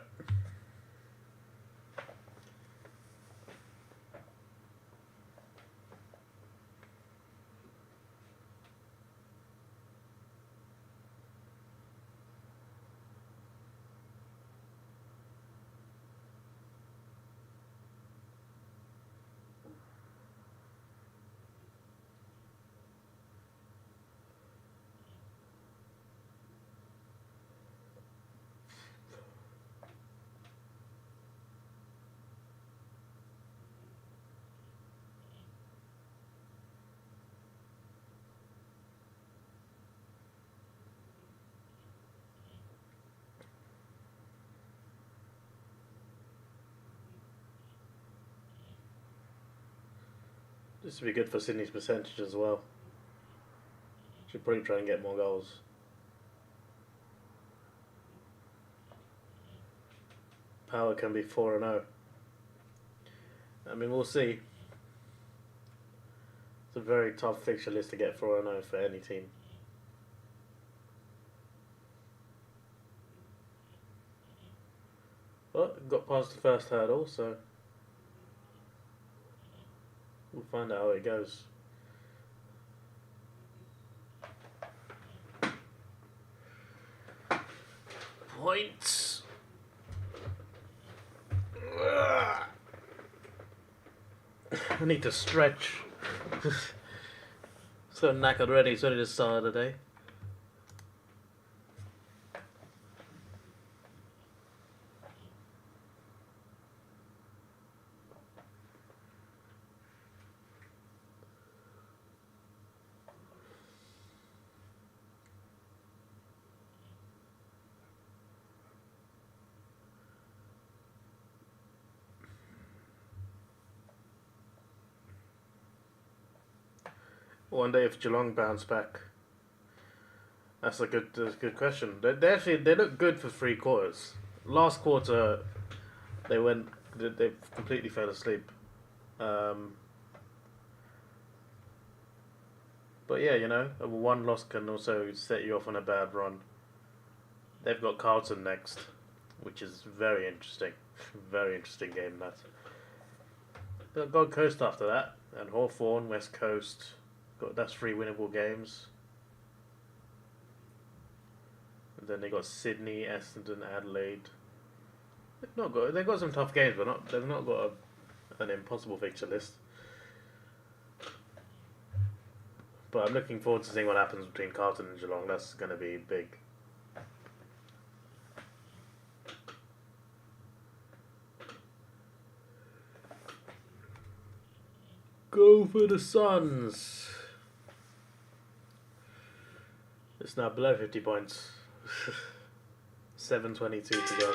This would be good for Sydney's percentage as well. Should probably try and get more goals. Power can be 4-0. I mean, we'll see. It's a very tough fixture list to get 4-0 for any team. But got past the first hurdle, so we'll find out how it goes. Points. I need to stretch. So knackered already. It's only the start of the day. One day if Geelong bounce back. That's a good question. They look good for 3 quarters. Last quarter, they went They completely fell asleep. But yeah, you know, one loss can also set you off on a bad run. They've got Carlton next, which is very interesting. Very interesting game, that. They've got Gold Coast after that, and Hawthorn, West Coast. That's 3 winnable games. And then they got Sydney, Essendon, Adelaide. They've got some tough games, but they've not got an impossible fixture list. But I'm looking forward to seeing what happens between Carlton and Geelong. That's going to be big. Go for the Suns. It's now below 50 points. 7:22 to go.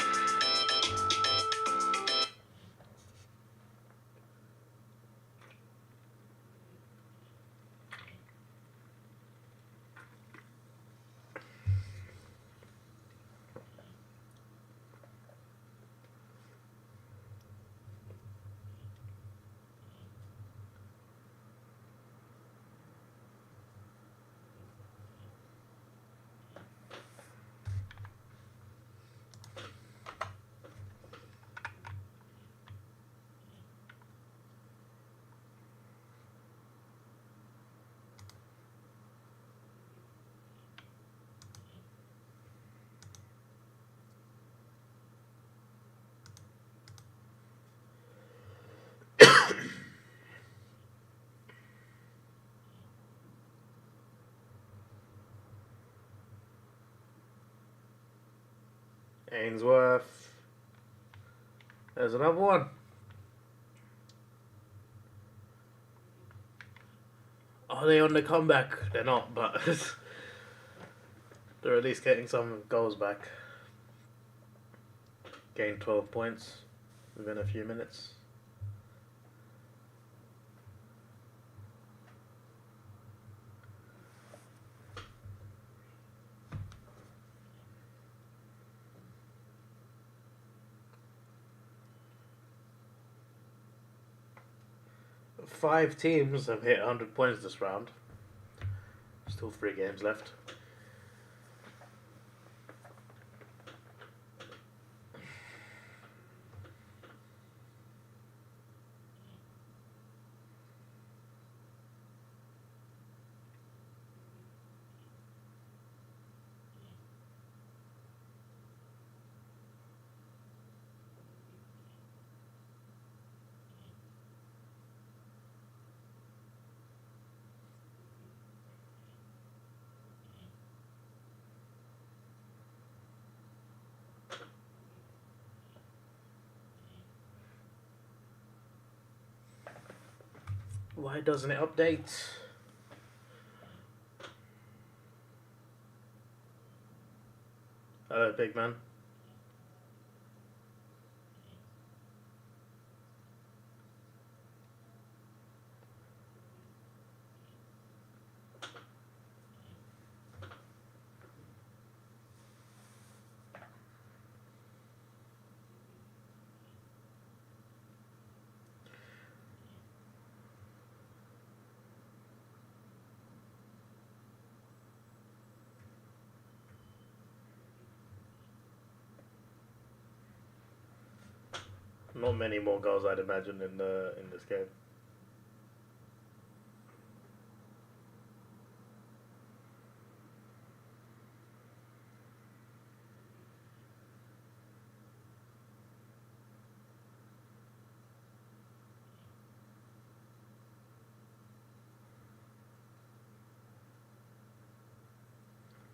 Ainsworth. There's another one. Are they on the comeback? They're not, but they're at least getting some goals back. Gained 12 points within a few minutes. Five teams have hit 100 points this round. Still 3 games left. Why doesn't it update? Hello, big man. Not many more goals, I'd imagine, in this game.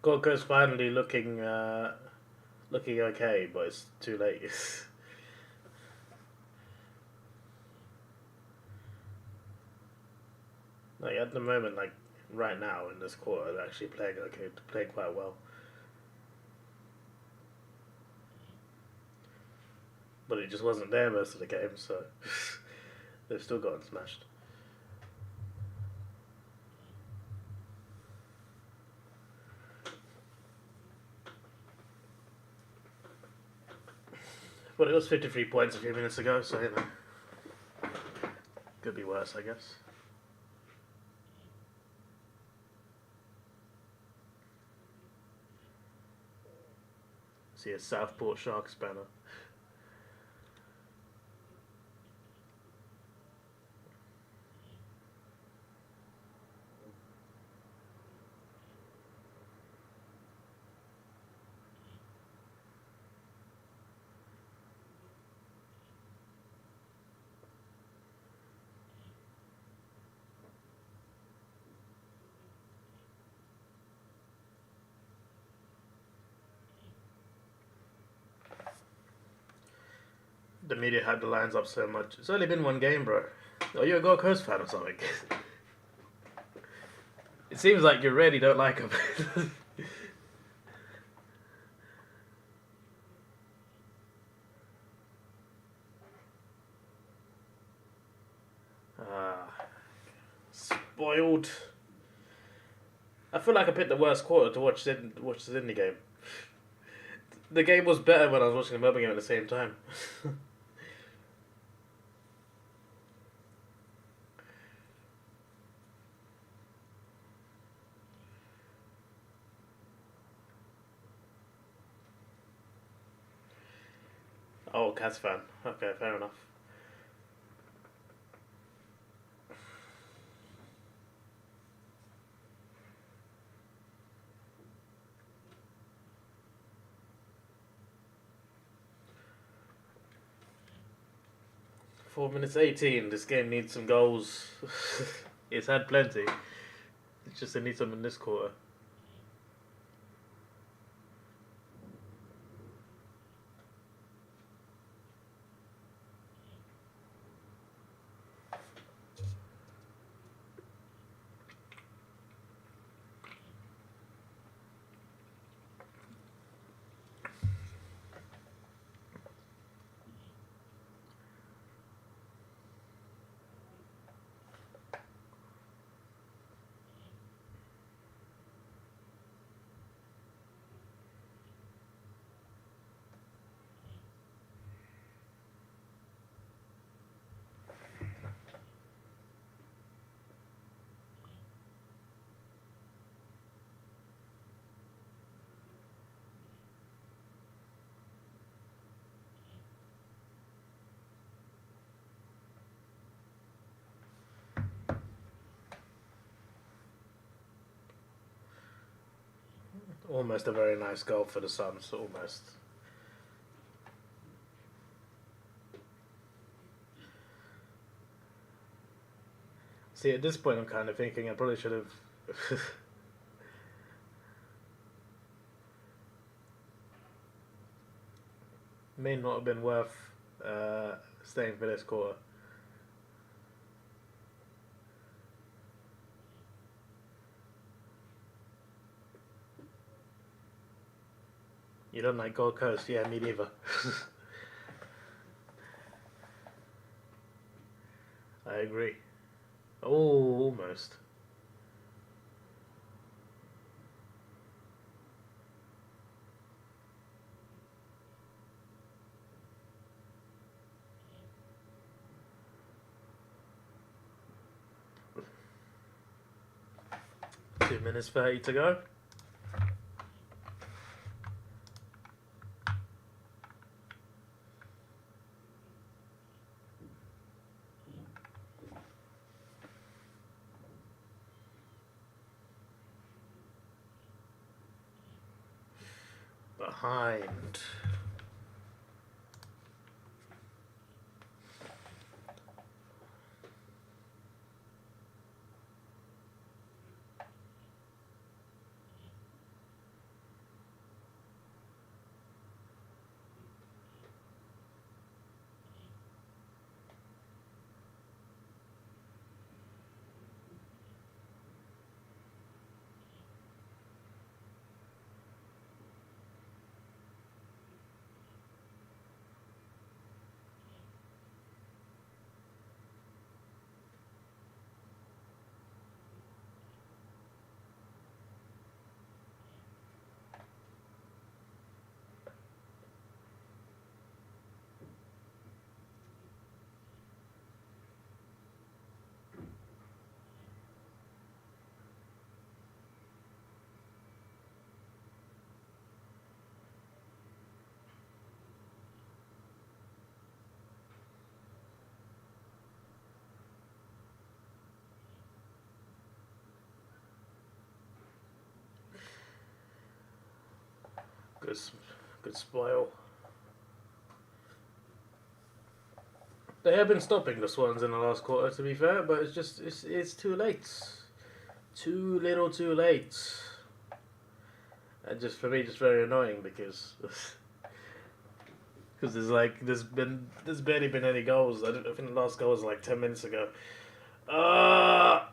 Gold Coast finally looking okay, but it's too late. Like at the moment, like right now in this quarter, they're actually playing okay, playing quite well. But it just wasn't there most of the game, so they've still gotten smashed. But it was 53 points a few minutes ago, so you know, could be worse, I guess. See a Southport Sharks banner. The media had the lines up so much. It's only been one game, bro. Are you a Gold Coast fan or something? It seems like you really don't like them. Spoiled. I feel like I picked the worst quarter to watch the Sydney game. The game was better when I was watching the Melbourne game at the same time. Oh, Cats fan. Okay, fair enough. (4:18). This game needs some goals. It's had plenty. It's just it needs some in this quarter. Almost a very nice goal for the Suns, almost. See, at this point I'm kind of thinking I probably should have... May not have been worth staying for this quarter. You don't like Gold Coast? Yeah, me neither. I agree. Oh, almost. Two minutes 30 to go. Behind. good spoil. They have been stopping the Swans in the last quarter, to be fair, but it's too late. Too little too late. And just for me, just very annoying because there's barely been any goals. I think the last goal was like 10 minutes ago. I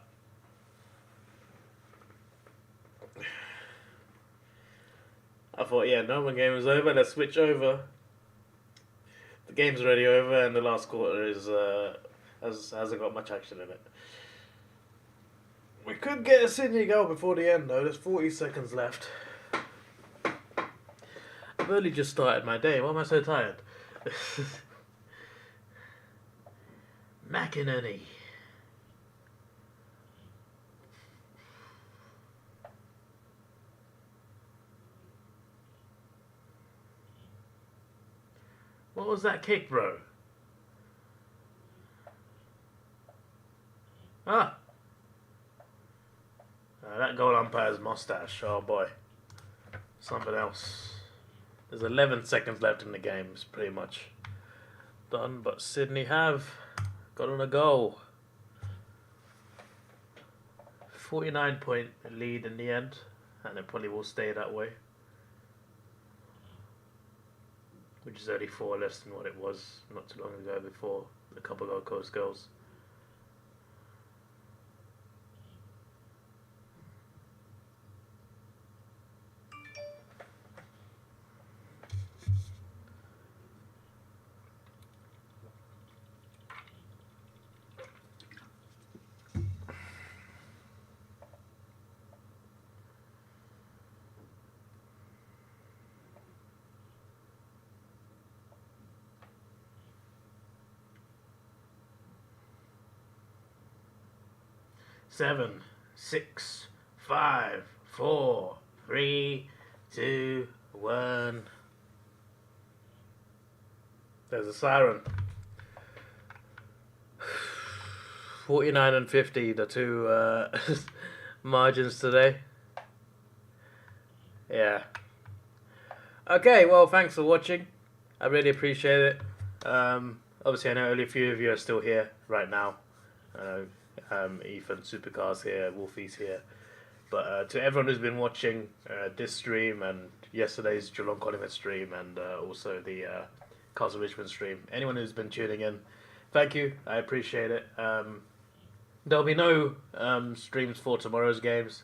thought, yeah, no, one game was over. Let's switch over. The game's already over, and the last quarter hasn't got much action in it. We could get a Sydney goal before the end, though. There's 40 seconds left. I've only just started my day. Why am I so tired? McInerney. What was that kick, bro? That goal umpire's mustache. Oh boy. Something else. There's 11 seconds left in the game. It's pretty much done, but Sydney have got on a goal. 49-point lead in the end, and it probably will stay that way. Which is only 4 less than what it was not too long ago before a couple of Gold Coast goals. Seven, 6, 5, 4, 3, 2, 1. There's a siren. 49 and 50, the two margins today. Yeah. Okay, well, thanks for watching. I really appreciate it. Obviously, I know only a few of you are still here right now. Ethan, Supercars here, Wolfie's here. But to everyone who's been watching this stream and yesterday's Geelong Collingwood stream and also the Castle Richmond stream, anyone who's been tuning in, thank you. I appreciate it. There'll be no streams for tomorrow's games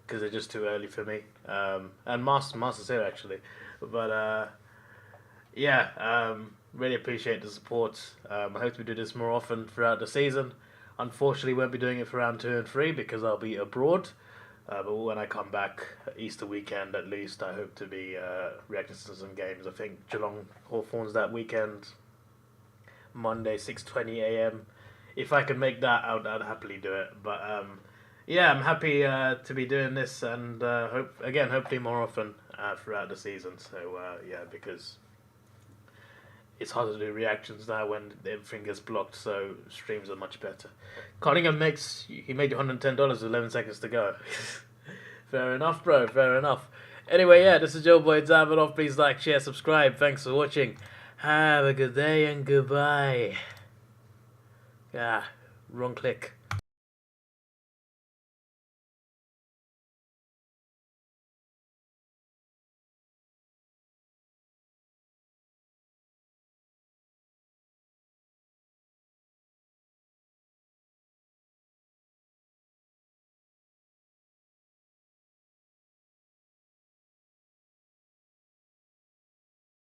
because they're just too early for me. And Master's here actually. But yeah, really appreciate the support. I hope we do this more often throughout the season. Unfortunately, won't be doing it for round 2 and 3 because I'll be abroad. But when I come back, Easter weekend at least, I hope to be reacting to some games. I think Geelong Hawthorns that weekend, Monday, 6:20 a.m. If I can make that, I'd happily do it. But yeah, I'm happy to be doing this and hopefully more often throughout the season. So yeah, because it's hard to do reactions now when everything gets blocked, so streams are much better. Cunningham made $110 with 11 seconds to go. Fair enough, bro, fair enough. Anyway, yeah, this is your boy Davidoff. Please like, share, subscribe. Thanks for watching. Have a good day and goodbye. Ah, wrong click.